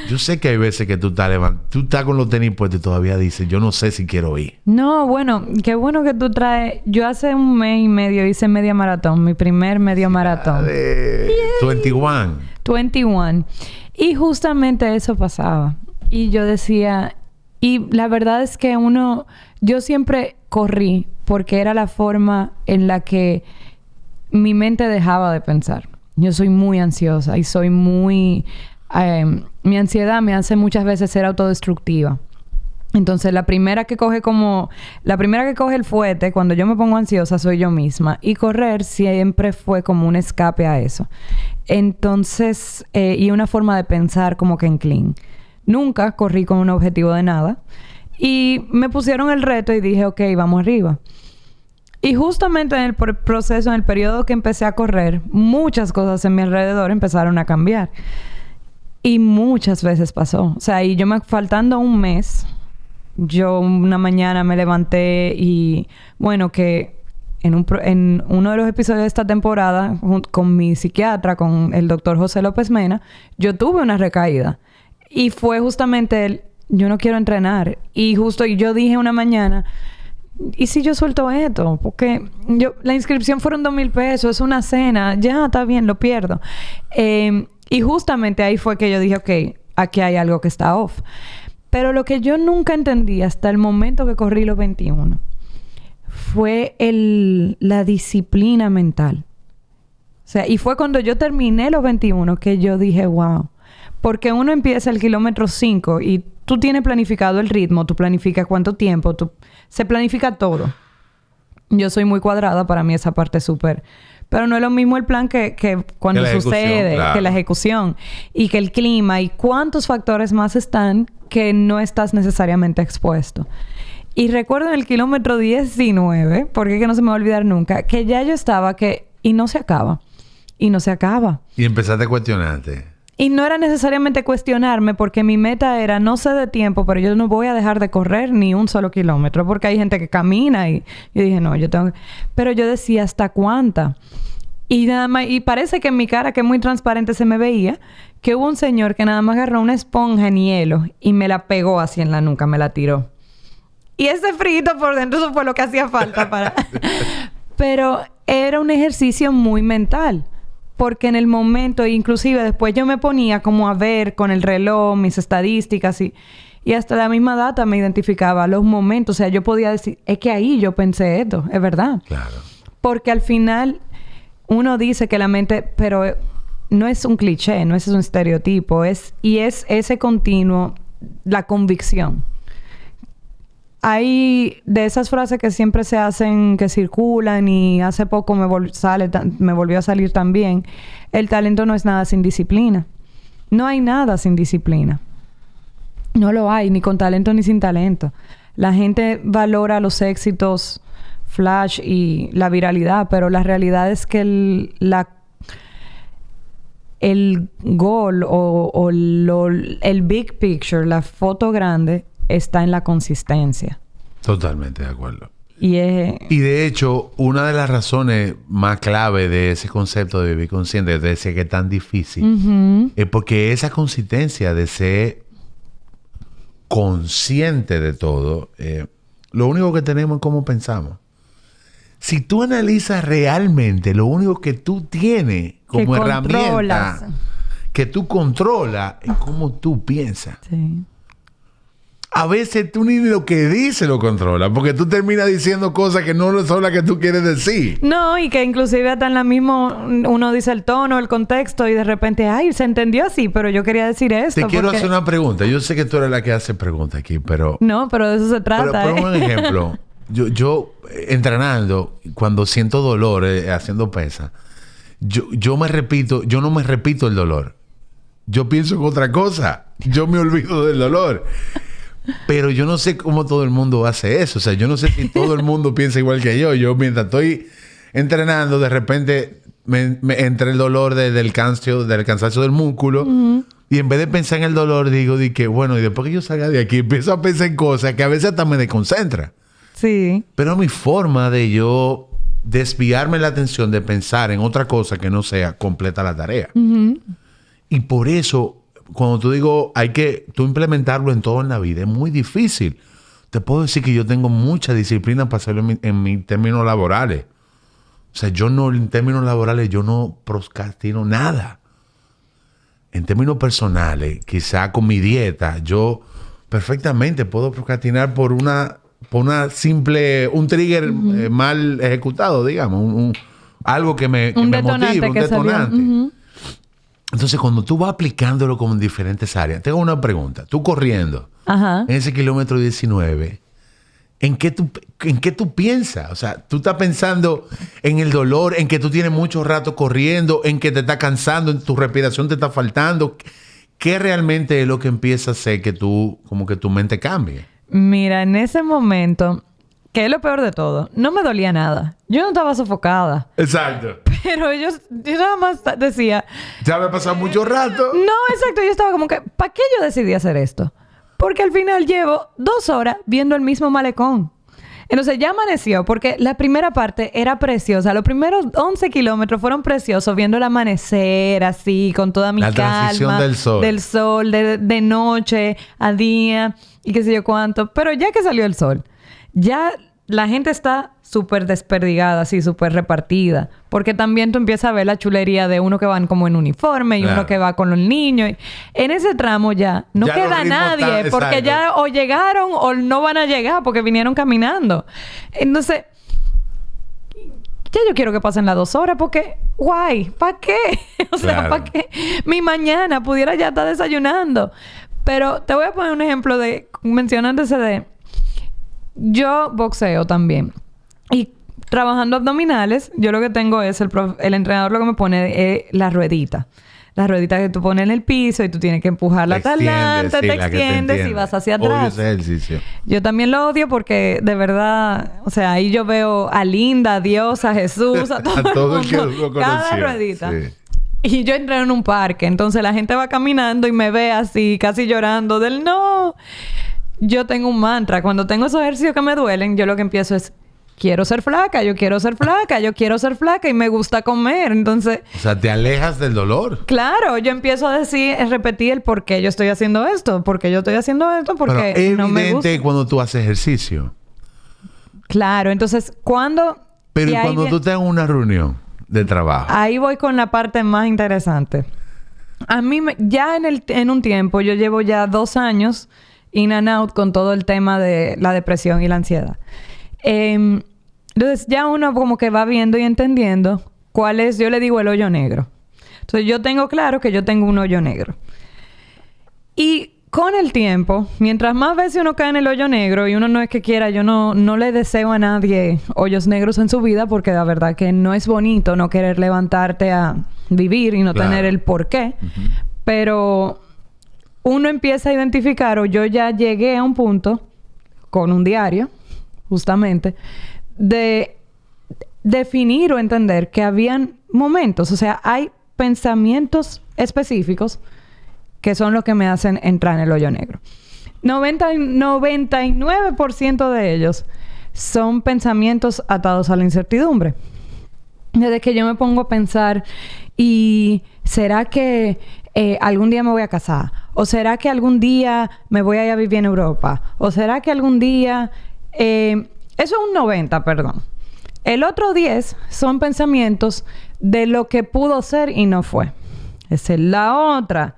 Yo sé que hay veces que tú estás con los tenis puestos y todavía dices, yo no sé si quiero ir. No, bueno, qué bueno que tú traes. Yo hace 1 mes y medio hice media maratón, mi primer medio maratón. 21. Y justamente eso pasaba. Y yo decía, y la verdad es que yo siempre corrí porque era la forma en la que mi mente dejaba de pensar. Yo soy muy ansiosa y soy muy... mi ansiedad me hace muchas veces ser autodestructiva. Entonces, la primera que coge el fuete cuando yo me pongo ansiosa soy yo misma. Y correr siempre fue como un escape a eso. Entonces, y una forma de pensar como que en clean. Nunca corrí con un objetivo de nada. Y me pusieron el reto y dije, ok, vamos arriba. Y justamente en el proceso, en el periodo que empecé a correr, muchas cosas en mi alrededor empezaron a cambiar. Y muchas veces pasó. O sea, y faltando 1 mes, yo una mañana me levanté y, bueno, que en uno de los episodios de esta temporada, con mi psiquiatra, con el doctor José López Mena, yo tuve una recaída. Y fue justamente yo no quiero entrenar. Y yo dije una mañana, ¿y si yo suelto esto? Porque la inscripción fueron 2,000 pesos, es una cena, ya está bien, lo pierdo. Y justamente ahí fue que yo dije, ok, aquí hay algo que está off. Pero lo que yo nunca entendí hasta el momento que corrí los 21 fue la disciplina mental. O sea, y fue cuando yo terminé los 21 que yo dije, wow. Porque uno empieza el kilómetro 5 y tú tienes planificado el ritmo, tú planificas cuánto tiempo, se planifica todo. Yo soy muy cuadrada, para mí esa parte es súper... Pero no es lo mismo el plan que cuando sucede, claro, que la ejecución. Y que el clima y cuántos factores más están que no estás necesariamente expuesto. Y recuerdo en el kilómetro 19, porque es que no se me va a olvidar nunca, que ya yo estaba y no se acaba. Y no se acaba. Y empezaste a cuestionarte. Y no era necesariamente cuestionarme porque mi meta era, no sé de tiempo, pero yo no voy a dejar de correr ni un solo kilómetro porque hay gente que camina y yo dije, no, yo tengo que... Pero yo decía, ¿hasta cuánta? Y nada más, y parece que en mi cara, que es muy transparente, se me veía que hubo un señor que nada más agarró una esponja en hielo y me la pegó así en la nuca, me la tiró. Y ese frito por dentro, eso fue lo que hacía falta para... Pero era un ejercicio muy mental. Porque en el momento, inclusive después yo me ponía como a ver con el reloj, mis estadísticas y hasta la misma data me identificaba los momentos. O sea, yo podía decir, es que ahí yo pensé esto, es verdad. Claro. Porque al final uno dice que la mente, pero no es un cliché, no es un estereotipo, es ese continuo, la convicción. Hay de esas frases que siempre se hacen, que circulan y hace poco me volvió a salir también. El talento no es nada sin disciplina. No hay nada sin disciplina. No lo hay, ni con talento ni sin talento. la gente valora los éxitos flash y la viralidad, pero la realidad es que el goal o el big picture, la foto grande, está en la consistencia. Totalmente de acuerdo. Y de hecho, una de las razones más clave de ese concepto de vivir consciente, de decir que es tan difícil, es porque esa consistencia de ser consciente de todo, lo único que tenemos es cómo pensamos. Si tú analizas realmente lo único que tú tienes como herramienta que tú controlas es cómo tú piensas. Sí. A veces tú ni lo que dices lo controlas, porque tú terminas diciendo cosas que no son las que tú quieres decir. No, y que inclusive hasta en la misma uno dice el tono, el contexto y de repente, ay, se entendió así, pero yo quería decir esto. Te quiero hacer una pregunta. Yo sé que tú eres la que hace preguntas aquí, pero... No, pero de eso se trata. Pero un ejemplo. Yo entrenando, cuando siento dolor haciendo pesa, yo no me repito el dolor. Yo pienso en otra cosa. Yo me olvido del dolor. Pero yo no sé cómo todo el mundo hace eso. O sea, yo no sé si todo el mundo piensa igual que yo. Yo mientras estoy entrenando, de repente me entra el dolor del cansancio del músculo. Y en vez de pensar en el dolor, digo que bueno, y después que yo salga de aquí, empiezo a pensar en cosas que a veces hasta me desconcentra. Sí. Pero mi forma de yo desviarme la atención de pensar en otra cosa que no sea completa la tarea. Y por eso, cuando tú digo, hay que tú implementarlo en todo en la vida, es muy difícil. Te puedo decir que yo tengo mucha disciplina para hacerlo en mis términos laborales. O sea, en términos laborales, yo no procrastino nada. En términos personales, quizá con mi dieta, yo perfectamente puedo procrastinar por un trigger mal ejecutado, digamos, algo que me motive, un detonante. Entonces, cuando tú vas aplicándolo como en diferentes áreas, tengo una pregunta. Tú corriendo en ese kilómetro 19, ¿en qué tú piensas? O sea, tú estás pensando en el dolor, en que tú tienes mucho rato corriendo, en que te está cansando, en tu respiración te está faltando. ¿Qué realmente es lo que empieza a hacer que tu mente cambie? Mira, en ese momento, que es lo peor de todo, no me dolía nada. Yo no estaba sofocada. Exacto. Pero yo nada más decía... Ya me ha pasado mucho rato. No, exacto. Yo estaba como que... ¿Para qué yo decidí hacer esto? Porque al final llevo 2 horas viendo el mismo malecón. Entonces ya amaneció porque la primera parte era preciosa. Los primeros 11 kilómetros fueron preciosos viendo el amanecer así, con toda mi calma. La transición del sol. Del sol, de noche a día y qué sé yo cuánto. Pero ya que salió el sol, ya la gente está súper desperdigada, así, súper repartida. Porque también tú empiezas a ver la chulería de uno que van como en uniforme y uno que va con los niños. En ese tramo ya no queda nadie porque ya o llegaron o no van a llegar porque vinieron caminando. Entonces, ya yo quiero que pasen las 2 horas porque, guay, ¿para qué? O sea, ¿para qué? Mi mañana pudiera ya estar desayunando. Pero te voy a poner un ejemplo mencionando ese de... Yo boxeo también. Y trabajando abdominales, yo lo que tengo es el entrenador lo que me pone es la ruedita. La ruedita que tú pones en el piso y tú tienes que empujarla hasta adelante, te extiendes y vas hacia atrás. Odio ese ejercicio. Yo también lo odio porque de verdad, o sea, ahí yo veo a Linda, a Dios, a Jesús, a todo el mundo, lo cada ruedita. Sí. Y yo entré en un parque, entonces la gente va caminando y me ve así, casi llorando del no. Yo tengo un mantra. Cuando tengo esos ejercicios que me duelen, yo lo que empiezo es... Quiero ser flaca, yo quiero ser flaca, yo quiero ser flaca y me gusta comer. Entonces... O sea, te alejas del dolor. Claro. Yo empiezo a repetir el por qué yo estoy haciendo esto. ¿Por qué yo estoy haciendo esto? Porque es no me gusta. evidente cuando tú haces ejercicio. Claro. Entonces, cuando... Pero cuando tú tengas una reunión de trabajo. Ahí voy con la parte más interesante. A mí, ya en un tiempo, yo llevo ya 2 años... in and out con todo el tema de la depresión y la ansiedad. Entonces ya uno como que va viendo y entendiendo cuál es, yo le digo el hoyo negro. Entonces yo tengo claro que yo tengo un hoyo negro. Y con el tiempo, mientras más veces uno cae en el hoyo negro y uno no es que quiera, yo no le deseo a nadie hoyos negros en su vida porque la verdad que no es bonito no querer levantarte a vivir y no tener el porqué. Pero... uno empieza a identificar o yo ya llegué a un punto con un diario, justamente, de definir o entender que habían momentos, o sea, hay pensamientos específicos que son los que me hacen entrar en el hoyo negro. 99% de ellos son pensamientos atados a la incertidumbre. Desde que yo me pongo a pensar, ¿y será que algún día me voy a casar? ¿O será que algún día me voy a ir a vivir en Europa? ¿O será que algún día... eso es un 90, perdón. El otro 10 son pensamientos de lo que pudo ser y no fue. Esa es la otra.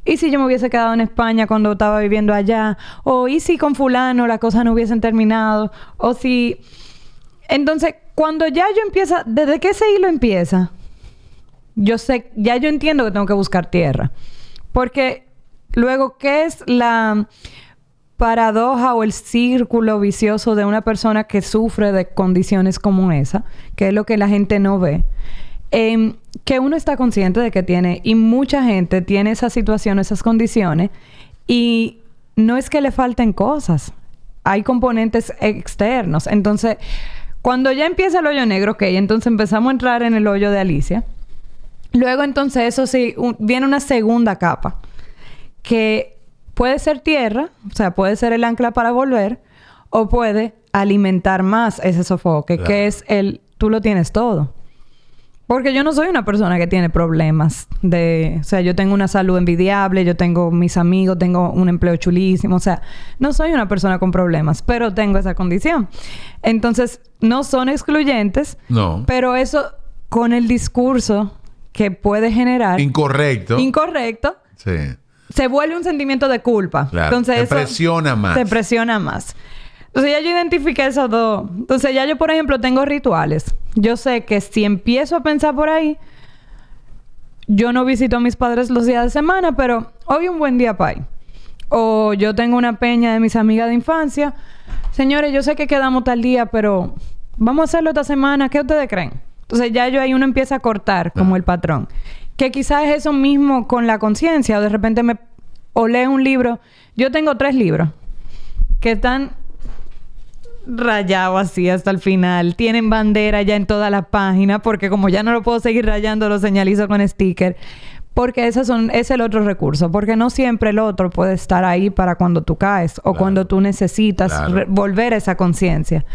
¿Y si yo me hubiese quedado en España cuando estaba viviendo allá? ¿O y si con fulano las cosas no hubiesen terminado? ¿O si...? Entonces, cuando ya yo empiezo... ¿Desde qué ese hilo empieza? Yo sé... Ya yo entiendo que tengo que buscar tierra. Porque luego, ¿qué es la paradoja o el círculo vicioso de una persona que sufre de condiciones como esa? Que es lo que la gente no ve. Que uno está consciente de que tiene, y mucha gente tiene esa situación, esas condiciones, y no es que le falten cosas. Hay componentes externos. Entonces, cuando ya empieza el hoyo negro, ok, entonces empezamos a entrar en el hoyo de Alicia. Luego, entonces, eso sí, viene una segunda capa, que puede ser tierra, o sea, puede ser el ancla para volver, o puede alimentar más ese sofoque, claro, que es tú lo tienes todo. Porque yo no soy una persona que tiene problemas o sea, yo tengo una salud envidiable, yo tengo mis amigos, tengo un empleo chulísimo. O sea, no soy una persona con problemas, pero tengo esa condición. Entonces, no son excluyentes. No. Pero eso, con el discurso que puede generar... Incorrecto. Sí. Se vuelve un sentimiento de culpa. Claro. Entonces, te presiona más. Te presiona más. Entonces, ya yo identifiqué esos dos. Entonces, ya yo, por ejemplo, tengo rituales. Yo sé que si empiezo a pensar por ahí, yo no visito a mis padres los días de semana, pero hoy un buen día para ir. O yo tengo una peña de mis amigas de infancia. Señores, yo sé que quedamos tal día, pero vamos a hacerlo esta semana. ¿Qué ustedes creen? Entonces, ya yo ahí uno empieza a cortar como el patrón. Que quizás es eso mismo con la conciencia. O de repente o leo un libro. Yo tengo 3 libros que están... rayado así hasta el final. Tienen bandera ya en todas las páginas, porque como ya no lo puedo seguir rayando, lo señalizo con sticker. Porque es el otro recurso. Porque no siempre el otro puede estar ahí para cuando tú caes o cuando tú necesitas volver a esa conciencia.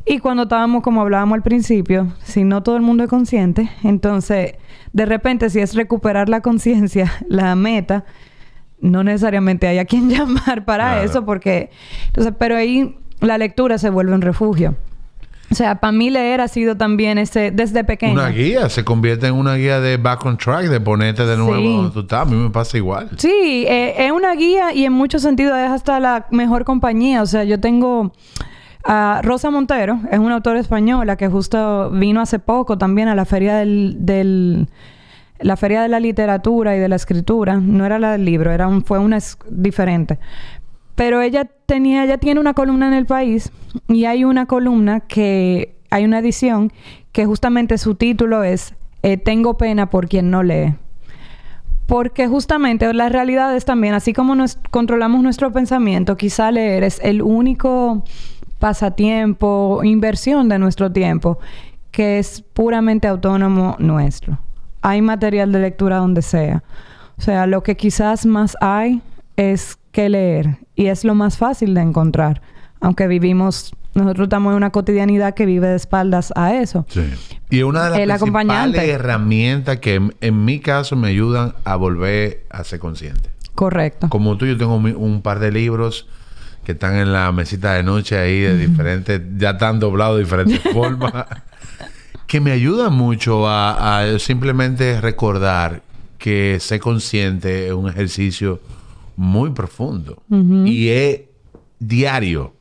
Y cuando como hablábamos al principio, si no todo el mundo es consciente, entonces de repente si es recuperar la conciencia, la meta, no necesariamente hay a quien llamar para eso, porque... Entonces, pero ahí... la lectura se vuelve un refugio. O sea, para mí leer ha sido también desde pequeño. Una guía. Se convierte en una guía de back on track, de ponerte de nuevo donde tú estás. A mí me pasa igual. Sí, es una guía y en muchos sentidos es hasta la mejor compañía. O sea, yo tengo a Rosa Montero, es una autora española que justo vino hace poco también a la feria la feria de la literatura y de la escritura. No era la del libro, fue una diferente. Pero ella tiene una columna en El País y hay una columna hay una edición que justamente su título es Tengo pena por quien no lee. Porque justamente la realidad es también, así como controlamos nuestro pensamiento, quizá leer es el único pasatiempo, inversión de nuestro tiempo que es puramente autónomo nuestro. Hay material de lectura donde sea. O sea, lo que quizás más hay es que leer. Y es lo más fácil de encontrar. Aunque nosotros estamos en una cotidianidad que vive de espaldas a eso. Sí. Y una de las principales herramientas que en mi caso me ayudan a volver a ser consciente. Correcto. Como tú, yo tengo un par de libros que están en la mesita de noche ahí de diferentes... ya están doblados de diferentes formas. Que me ayudan mucho a simplemente recordar que ser consciente es un ejercicio muy profundo. Y es diario.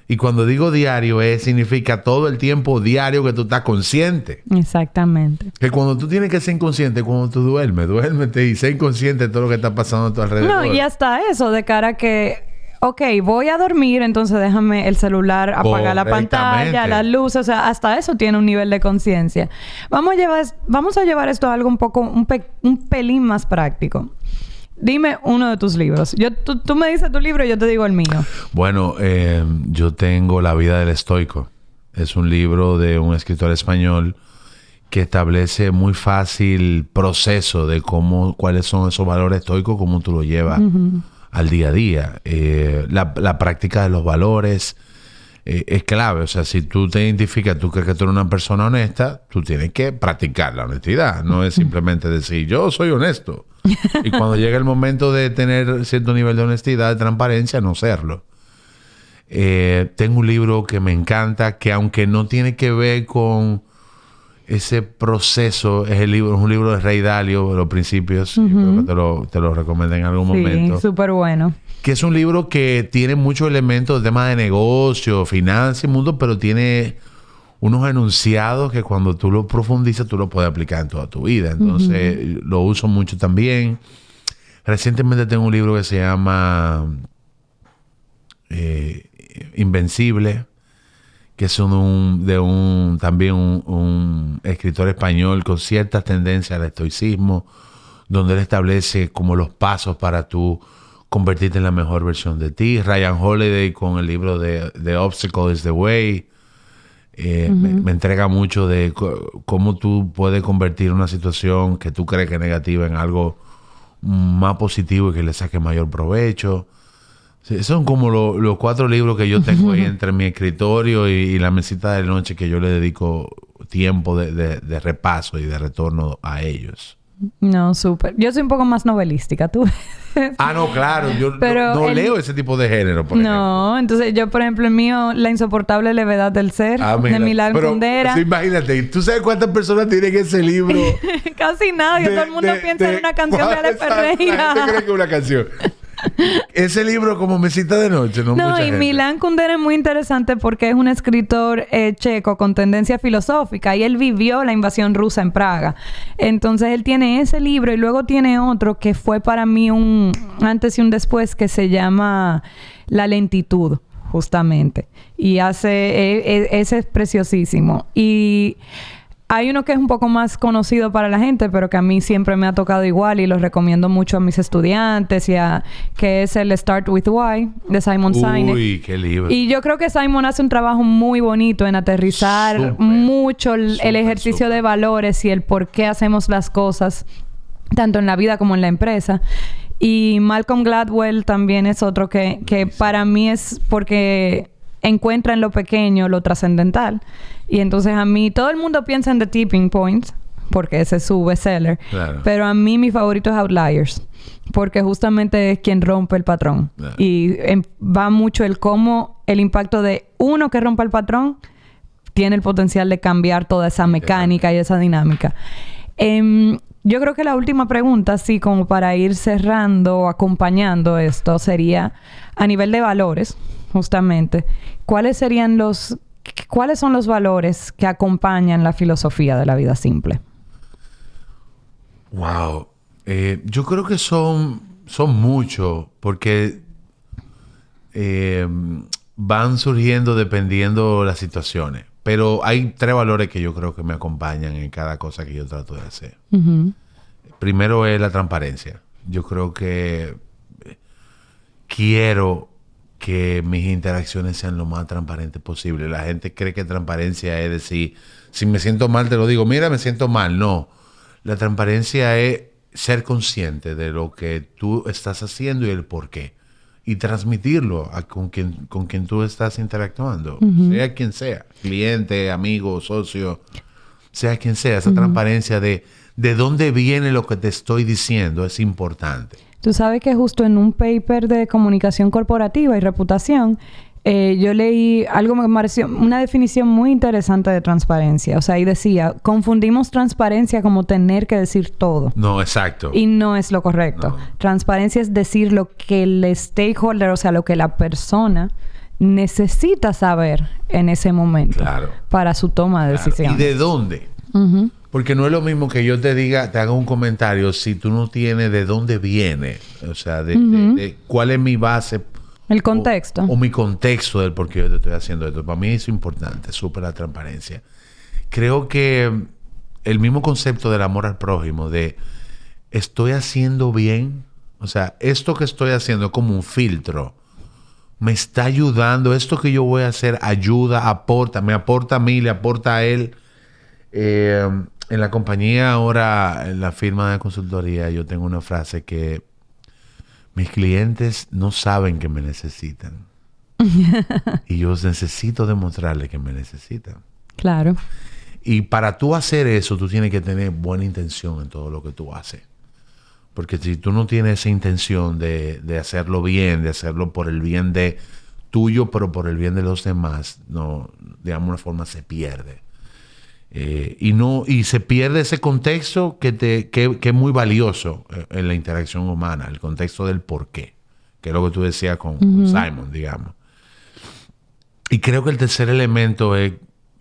Y cuando digo diario, significa todo el tiempo diario que tú estás consciente. Exactamente. Que cuando tú tienes que ser inconsciente, cuando tú duérmete y ser inconsciente de todo lo que está pasando a tu alrededor. No, y hasta eso, de cara a que, ok, voy a dormir, entonces déjame el celular, apagar la pantalla, las luces, o sea, hasta eso tiene un nivel de conciencia. Vamos a llevar esto a algo un pelín más práctico. Dime uno de tus libros. Tú me dices tu libro y yo te digo el mío. Bueno, yo tengo La vida del estoico. Es un libro de un escritor español que establece muy fácil proceso de cuáles son esos valores estoicos, cómo tú lo llevas al día a día. La práctica de los valores es clave. O sea, si tú te identificas, tú crees que tú eres una persona honesta, tú tienes que practicar la honestidad. No es simplemente decir, yo soy honesto. Y cuando llega el momento de tener cierto nivel de honestidad, de transparencia, no serlo. Tengo un libro que me encanta, que aunque no tiene que ver con ese proceso, es un libro de Ray Dalio, Los Principios. Yo creo que te lo recomendé en algún momento. Sí, súper bueno. Que es un libro que tiene muchos elementos de tema de negocio, finanzas y mundo, pero tiene unos enunciados que cuando tú lo profundizas, tú lo puedes aplicar en toda tu vida. Entonces, lo uso mucho también. Recientemente tengo un libro que se llama Invencible, que es también un escritor español con ciertas tendencias al estoicismo, donde él establece como los pasos para tú convertirte en la mejor versión de ti. Ryan Holiday con el libro de The Obstacle is the Way. Me entrega mucho de cómo tú puedes convertir una situación que tú crees que es negativa en algo más positivo y que le saques mayor provecho. Sí, son como los 4 libros que yo tengo ahí entre mi escritorio y la mesita de noche, que yo le dedico tiempo de repaso y de retorno a ellos. No, súper. Yo soy un poco más novelística, tú. No, claro. Yo no leo ese tipo de género, por ejemplo. Entonces yo, por ejemplo, el mío, La insoportable levedad del ser, de Milán Kundera. Sí, imagínate, ¿tú sabes cuántas personas tienen ese libro? Casi nadie. Todo el mundo piensa en una canción de Ale Ferreira. La gente cree que es una canción. Ese libro como mesita de noche, ¿no? Mucha gente. Milán Kundera es muy interesante porque es un escritor checo con tendencia filosófica y él vivió la invasión rusa en Praga. Entonces él tiene ese libro y luego tiene otro que fue para mí un antes y un después, que se llama La lentitud, justamente. Y ese es preciosísimo. Y hay uno que es un poco más conocido para la gente, pero que a mí siempre me ha tocado igual y lo recomiendo mucho a mis estudiantes, que es el Start With Why, de Simon Sinek. Uy, qué libro. Y yo creo que Simon hace un trabajo muy bonito en aterrizar mucho el ejercicio de valores y el por qué hacemos las cosas, tanto en la vida como en la empresa. Y Malcolm Gladwell también es otro que para mí es porque encuentra en lo pequeño lo trascendental. Y entonces a mí, todo el mundo piensa en The Tipping Point, porque ese es su bestseller. Claro. Pero a mí mi favorito es Outliers, porque justamente es quien rompe el patrón. Claro. Y va mucho el cómo el impacto de uno que rompa el patrón tiene el potencial de cambiar toda esa mecánica y esa dinámica. Yo creo que la última pregunta, así como para ir cerrando o acompañando esto, sería a nivel de valores, justamente, ¿cuáles son los valores que acompañan la filosofía de la vida simple? Wow. Yo creo que son muchos, porque van surgiendo dependiendo las situaciones. Pero hay 3 valores que yo creo que me acompañan en cada cosa que yo trato de hacer. Primero es la transparencia. Yo creo que quiero que mis interacciones sean lo más transparentes posible. La gente cree que transparencia es decir, si me siento mal te lo digo, mira, me siento mal. No. La transparencia es ser consciente de lo que tú estás haciendo y el por qué. Y transmitirlo con quien tú estás interactuando. Sea quien sea. Cliente, amigo, socio. Sea quien sea. Esa transparencia de dónde viene lo que te estoy diciendo es importante. Tú sabes que justo en un paper de comunicación corporativa y reputación, yo leí algo que me pareció una definición muy interesante de transparencia. O sea, ahí decía, confundimos transparencia como tener que decir todo. No, exacto. Y no es lo correcto. No. Transparencia es decir lo que el stakeholder, o sea, lo que la persona necesita saber en ese momento. Claro. Para su toma de decisión. ¿Y de dónde? Porque no es lo mismo que yo te haga un comentario si tú no tienes de dónde viene. O sea, de cuál es mi base. El contexto. O mi contexto del por qué yo te estoy haciendo esto. Para mí eso es importante, súper la transparencia. Creo que el mismo concepto del amor al prójimo, de estoy haciendo bien O sea, esto que estoy haciendo es como un filtro. Me está ayudando. Esto que yo voy a hacer ayuda, aporta. Me aporta a mí, le aporta a él. En la compañía ahora, en la firma de consultoría, yo tengo una frase que mis clientes no saben que me necesitan. Y yo necesito demostrarles que me necesitan. Claro. Y para tú hacer eso, tú tienes que tener buena intención en todo lo que tú haces. Porque si tú no tienes esa intención de hacerlo bien, de hacerlo por el bien de tuyo, pero por el bien de los demás, no, de alguna forma se pierde. Y se pierde ese contexto que es muy valioso en la interacción humana, el contexto del por qué, que es lo que tú decías con Simon, digamos. Y creo que el tercer elemento es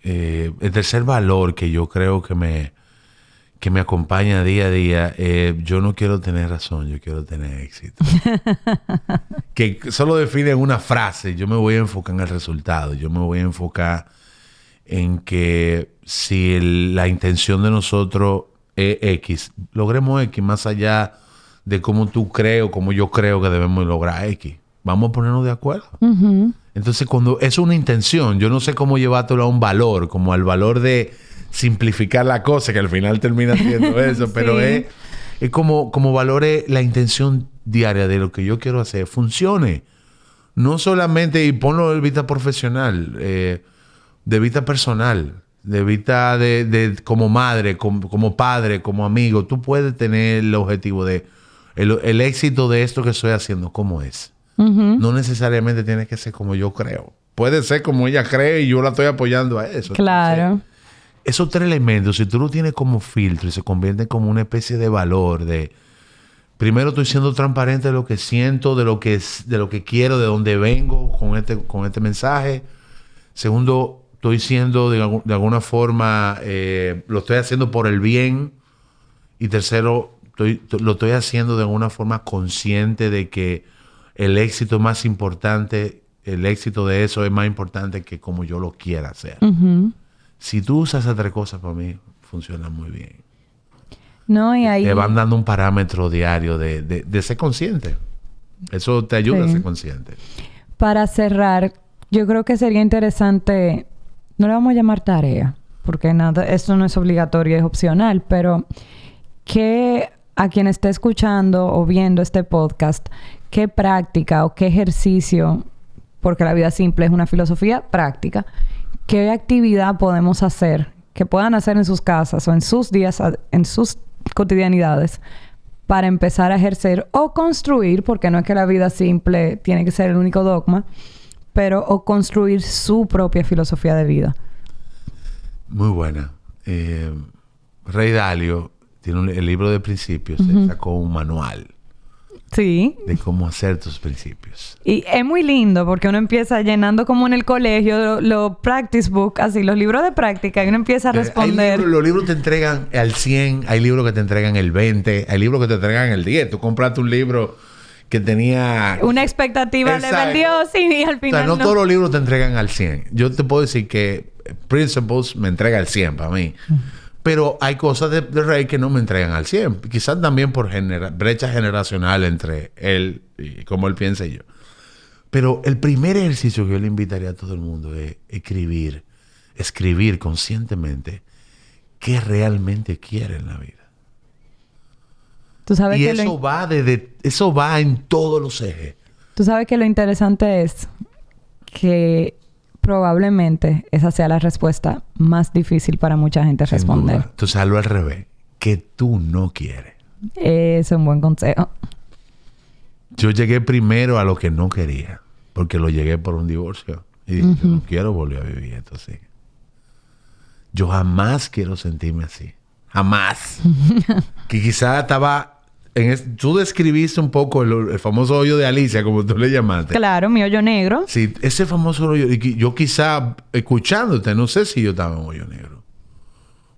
el tercer valor que yo creo que me acompaña día a día. Yo no quiero tener razón, yo quiero tener éxito. Que solo define una frase. Yo me voy a enfocar en el resultado. Yo me voy a enfocar en que si la intención de nosotros es X, logremos X más allá de cómo tú crees o cómo yo creo que debemos lograr X. Vamos a ponernos de acuerdo. Entonces, cuando es una intención, yo no sé cómo llevártelo a un valor, como al valor de simplificar la cosa, que al final termina siendo eso, sí. Pero es como valore la intención diaria de lo que yo quiero hacer, funcione. No solamente, y ponlo de vista profesional, de vista personal, de vista de como madre, como padre, como amigo. Tú puedes tener el objetivo de el éxito de esto que estoy haciendo, ¿cómo es? No necesariamente tiene que ser como yo creo. Puede ser como ella cree y yo la estoy apoyando a eso. Claro. Entonces, esos tres elementos, si tú lo tienes como filtro y se convierte como una especie de valor de... Primero, estoy siendo transparente de lo que siento, de lo que quiero, de dónde vengo con este mensaje. Segundo, estoy siendo de alguna forma... lo estoy haciendo por el bien. Y tercero, lo estoy haciendo de alguna forma consciente de que el éxito más importante, el éxito de eso es más importante que como yo lo quiera hacer. Si tú usas esas tres cosas, para mí funciona muy bien. No, y ahí... Te van dando un parámetro diario de ser consciente. Eso te ayuda a ser consciente. Para cerrar, yo creo que sería interesante... No le vamos a llamar tarea, porque esto no es obligatorio, es opcional, pero que a quien esté escuchando o viendo este podcast... ¿Qué práctica o qué ejercicio, porque la vida simple es una filosofía práctica, qué actividad podemos hacer, que puedan hacer en sus casas o en sus días, en sus cotidianidades, para empezar a ejercer o construir, porque no es que la vida simple tiene que ser el único dogma, pero o construir su propia filosofía de vida? Muy buena. Ray Dalio tiene el libro de principios, él sacó un manual. Sí. De cómo hacer tus principios. Y es muy lindo porque uno empieza llenando como en el colegio los practice book, así, los libros de práctica, y uno empieza a responder. Los libros te entregan al 100, hay libros que te entregan el 20, hay libros que te entregan el 10. Tú compraste un libro que tenía... una expectativa le vendió, sí, y al final o sea, no todos los libros te entregan al 100. Yo te puedo decir que Principles me entrega el 100 para mí. Pero hay cosas de Ray que no me entregan al 100. Quizás también por brecha generacional entre él y cómo él piensa y yo. Pero el primer ejercicio que yo le invitaría a todo el mundo es escribir conscientemente qué realmente quiere en la vida. ¿Tú sabes y que eso va en todos los ejes. Tú sabes que lo interesante es que probablemente esa sea la respuesta más difícil para mucha gente responder. Entonces, hazlo al revés. Que tú no quieres. Es un buen consejo. Yo llegué primero a lo que no quería. Porque lo llegué por un divorcio. Y dije, yo no quiero volver a vivir esto así. Yo jamás quiero sentirme así. Jamás. Que quizás estaba... tú describiste un poco el famoso hoyo de Alicia, como tú le llamaste. Claro, mi hoyo negro. Sí, ese famoso hoyo. Yo quizá, escuchándote, no sé si yo estaba en un hoyo negro.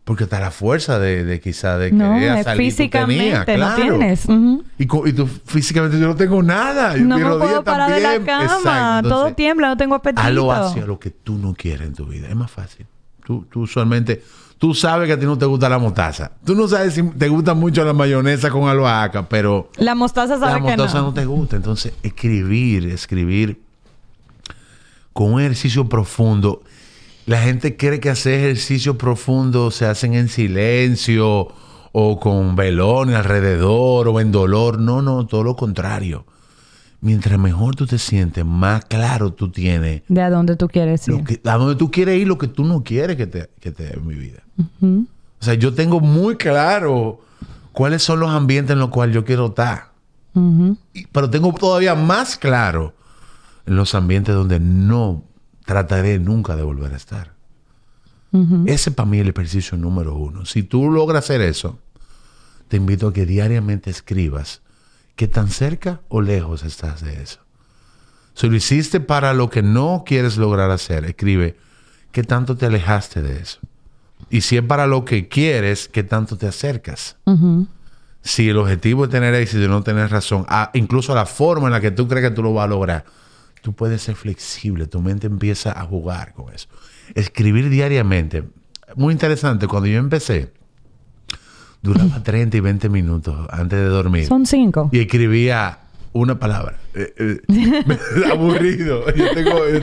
Porque está la fuerza de quizá de querer salir. Físicamente tenía, no claro. tienes. Y tú físicamente yo no tengo nada. No me puedo parar de la cama. Exacto. Entonces, todo tiembla, no tengo apetito. Hazlo hacia lo que tú no quieres en tu vida. Es más fácil. Tú usualmente... Tú sabes que a ti no te gusta la mostaza. Tú no sabes si te gusta mucho la mayonesa con albahaca, pero... La mostaza sabe que no. La mostaza no te gusta. Entonces, escribir con un ejercicio profundo. La gente cree que hacer ejercicio profundo se hacen en silencio o con velones alrededor o en dolor. No, todo lo contrario. Mientras mejor tú te sientes, más claro tú tienes... De a dónde tú quieres ir. A dónde tú quieres ir, lo que tú no quieres que te dé en mi vida. Uh-huh. O sea, yo tengo muy claro cuáles son los ambientes en los cuales yo quiero estar. Uh-huh. Pero tengo todavía más claro en los ambientes donde no trataré nunca de volver a estar. Uh-huh. Ese para mí es el ejercicio número 1. Si tú logras hacer eso, te invito a que diariamente escribas qué tan cerca o lejos estás de eso. Si lo hiciste para lo que no quieres lograr hacer, escribe qué tanto te alejaste de eso. Y si es para lo que quieres, qué tanto te acercas. Uh-huh. Si el objetivo es tener éxito y no tener razón, incluso la forma en la que tú crees que tú lo vas a lograr, tú puedes ser flexible. Tu mente empieza a jugar con eso. Escribir diariamente. Muy interesante. Cuando yo empecé, duraba 30 y 20 minutos antes de dormir. Son 5. Y escribía una palabra. Aburrido. Yo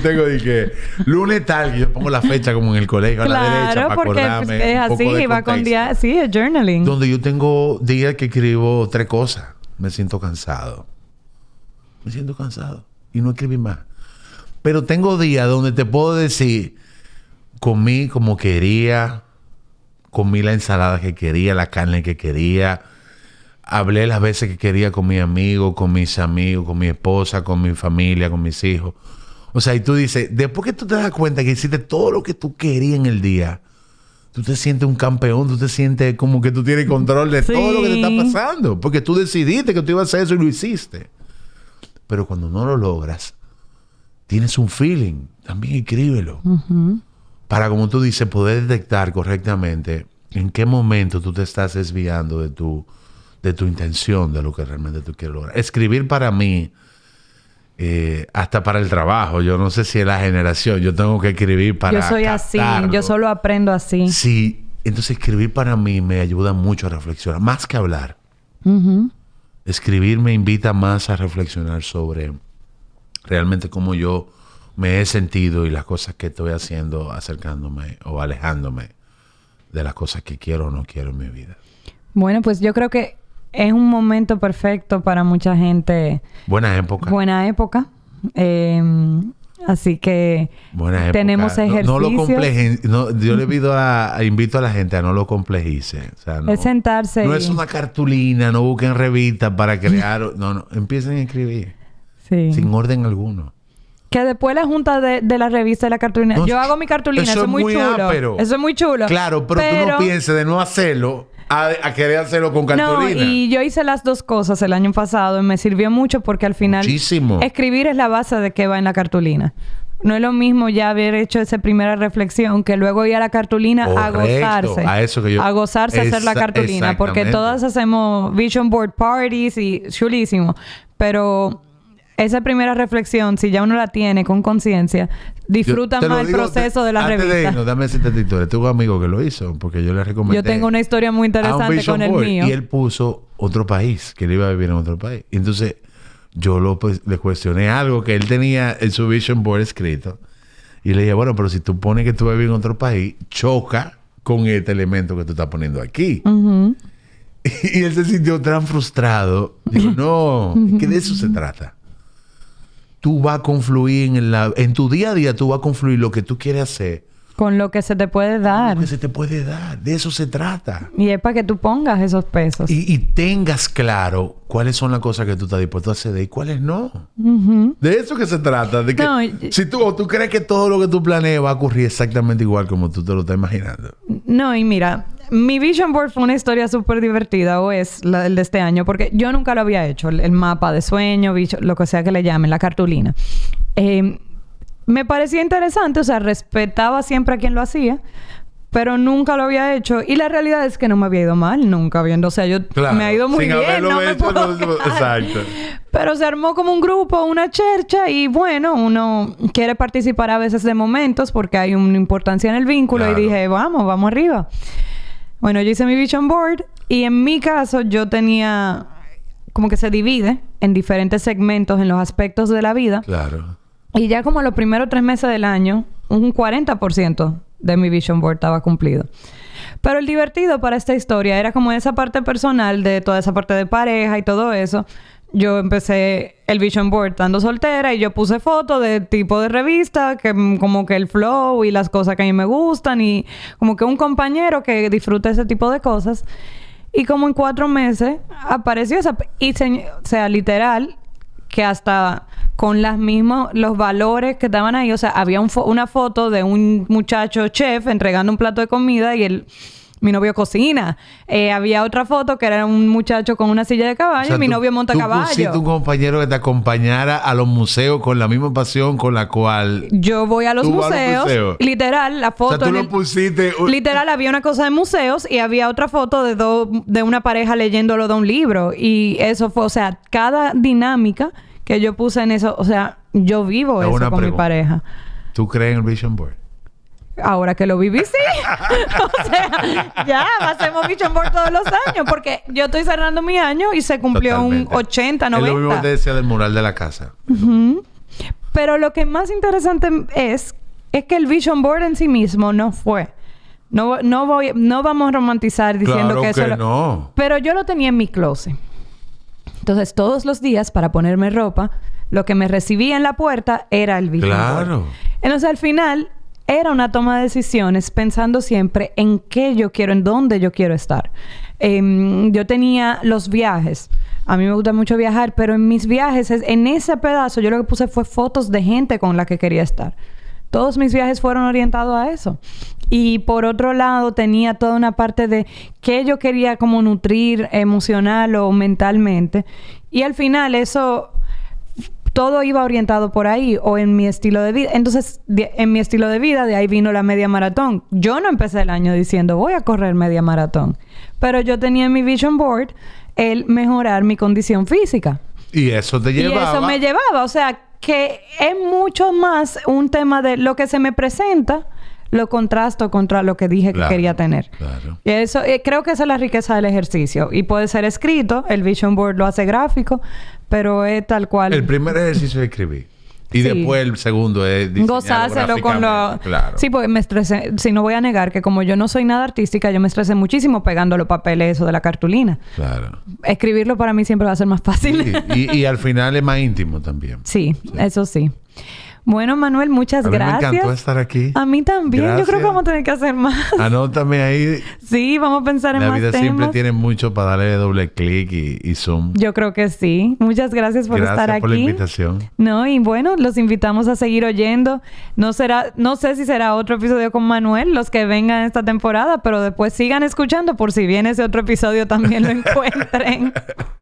tengo de que lunes tal, que yo pongo la fecha como en el colegio a la derecha para acordarme. Es así, va con día, sí, es journaling. Donde yo tengo días que escribo 3 cosas. Me siento cansado. Y no escribí más. Pero tengo días donde te puedo decir, comí como quería, comí la ensalada que quería, la carne que quería, hablé las veces que quería con mis amigos, con mi esposa, con mi familia, con mis hijos. O sea, y tú dices, después que tú te das cuenta que hiciste todo lo que tú querías en el día, tú te sientes un campeón, tú te sientes como que tú tienes control de todo lo que te está pasando. Porque tú decidiste que tú ibas a hacer eso y lo hiciste. Pero cuando no lo logras, tienes un feeling. También escríbelo. Uh-huh. Para, como tú dices, poder detectar correctamente en qué momento tú te estás desviando de tu intención, de lo que realmente tú quieres lograr. Escribir para mí, hasta para el trabajo, yo no sé si es la generación, yo tengo que escribir para Yo soy captarlo. Así, yo solo aprendo así. Sí, entonces escribir para mí me ayuda mucho a reflexionar, más que hablar. Uh-huh. Escribir me invita más a reflexionar sobre realmente cómo yo me he sentido y las cosas que estoy haciendo, acercándome o alejándome de las cosas que quiero o no quiero en mi vida. Bueno, pues yo creo que es un momento perfecto para mucha gente. Buena época. Así que tenemos ejercicios. No lo complejen. Yo le invito a la gente a no lo complejice. O sea, es sentarse. No es una cartulina, no busquen revistas para crear. No, empiecen a escribir. Sí. Sin orden alguno. Que después la junta de la revista de la cartulina. No, yo hago mi cartulina, eso es muy chulo. Eso es muy chulo. Claro, pero tú no pienses de no hacerlo a querer hacerlo con cartulina. No, y yo hice las 2 cosas el año pasado y me sirvió mucho porque al final escribir es la base de qué va en la cartulina. No es lo mismo ya haber hecho esa primera reflexión que luego ir a la cartulina a gozarse. A gozarse hacer la cartulina. Porque todas hacemos vision board parties y chulísimo. Pero esa primera reflexión, si ya uno la tiene con conciencia, disfruta más el proceso de la revista. Antes de irnos, dame esta historia. Tengo un amigo que lo hizo porque yo le recomendé. Yo tengo una historia muy interesante con el mío. Y él puso otro país, que él iba a vivir en otro país. Y entonces yo le cuestioné algo que él tenía en su vision board escrito. Y le dije, bueno, pero si tú pones que tú vas a vivir en otro país, choca con este elemento que tú estás poniendo aquí. Uh-huh. Y él se sintió tan frustrado. Digo, no, que de eso se trata. Tú vas a confluir en tu día a día, tú vas a confluir lo que tú quieres hacer. Con lo que se te puede dar. Lo que se te puede dar. De eso se trata. Y es para que tú pongas esos pesos. Y tengas claro cuáles son las cosas que tú estás dispuesto a hacer y cuáles no. Uh-huh. De eso que se trata. De que si tú crees que todo lo que tú planees va a ocurrir exactamente igual como tú te lo estás imaginando. No, y mira, mi vision board fue una historia súper divertida, o es el de este año, porque yo nunca lo había hecho. El mapa de sueño, lo que sea que le llamen, la cartulina. Me parecía interesante, o sea, respetaba siempre a quien lo hacía, pero nunca lo había hecho. Y la realidad es que no me había ido mal nunca viendo. O sea, yo me ha ido muy sin bien. Haberlo hecho, exacto. Pero se armó como un grupo, una chercha. Y bueno, uno quiere participar a veces de momentos porque hay una importancia en el vínculo. Claro. Y dije, vamos arriba. Bueno, yo hice mi vision board. Y en mi caso, yo tenía... como que se divide en diferentes segmentos en los aspectos de la vida. Claro. Y ya como los primeros 3 meses del año, un 40% de mi vision board estaba cumplido. Pero el divertido para esta historia era como esa parte personal de toda esa parte de pareja y todo eso. Yo empecé el vision board estando soltera y yo puse fotos de tipo de revista, que como que el flow y las cosas que a mí me gustan y como que un compañero que disfrute ese tipo de cosas. Y como en 4 meses apareció esa... Y o sea, literal, que hasta con los valores que estaban ahí. O sea, había una foto de un muchacho chef entregando un plato de comida y mi novio cocina. Había otra foto que era un muchacho con una silla de caballo, o sea, y mi novio monta caballo. Tú pusiste un compañero que te acompañara a los museos con la misma pasión con la cual... Yo voy a los museos. Literal, la foto... O sea, tú lo pusiste... Literal, había una cosa de museos y había otra foto de una pareja leyéndolo de un libro. Y eso fue... O sea, cada dinámica que yo puse en eso... O sea, yo vivo eso con mi pareja. ¿Tú crees en el Vision Board? Ahora que lo viví, sí. O sea, ya hacemos Vision Board todos los años. Porque yo estoy cerrando mi año y se cumplió totalmente. Un 80, 90. Es lo mismo que te decía del mural de la casa. Uh-huh. Pero lo que más interesante es que el Vision Board en sí mismo no fue. No vamos a romantizar diciendo claro que eso... no. Pero yo lo tenía en mi closet. Entonces, todos los días, para ponerme ropa, lo que me recibía en la puerta era el Vision Board. Entonces, al final... era una toma de decisiones pensando siempre en qué yo quiero, en dónde yo quiero estar. Yo tenía los viajes. A mí me gusta mucho viajar, pero en mis viajes, en ese pedazo, yo lo que puse fue fotos de gente con la que quería estar. Todos mis viajes fueron orientados a eso. Y por otro lado, tenía toda una parte de qué yo quería como nutrir emocional o mentalmente. Y al final eso... todo iba orientado por ahí o en mi estilo de vida. Entonces, en mi estilo de vida, de ahí vino la media maratón. Yo no empecé el año diciendo, voy a correr media maratón. Pero yo tenía en mi vision board el mejorar mi condición física. Y eso te llevaba. Y eso me llevaba. O sea, que es mucho más un tema de lo que se me presenta, lo contrasto contra lo que dije que quería tener. Claro. Y eso, creo que esa es la riqueza del ejercicio. Y puede ser escrito. El vision board lo hace gráfico. Pero es tal cual. El primer ejercicio es escribir. Y sí. Después el segundo es gozárselo con lo... Claro. Sí, porque me estresé. Si no voy a negar que como yo no soy nada artística, yo me estresé muchísimo pegando los papeles eso de la cartulina. Claro. Escribirlo para mí siempre va a ser más fácil. Sí. Y al final es más íntimo también. Sí, eso sí. Bueno, Manuel, muchas gracias. Me encantó estar aquí. A mí también. Gracias. Yo creo que vamos a tener que hacer más. Anótame ahí. Sí, vamos a pensar en más temas. La vida siempre tiene mucho para darle doble clic y zoom. Yo creo que sí. Muchas gracias por estar aquí. Gracias por la invitación. No, y bueno, los invitamos a seguir oyendo. No sé si será otro episodio con Manuel, los que vengan esta temporada, pero después sigan escuchando por si viene ese otro episodio también lo encuentren.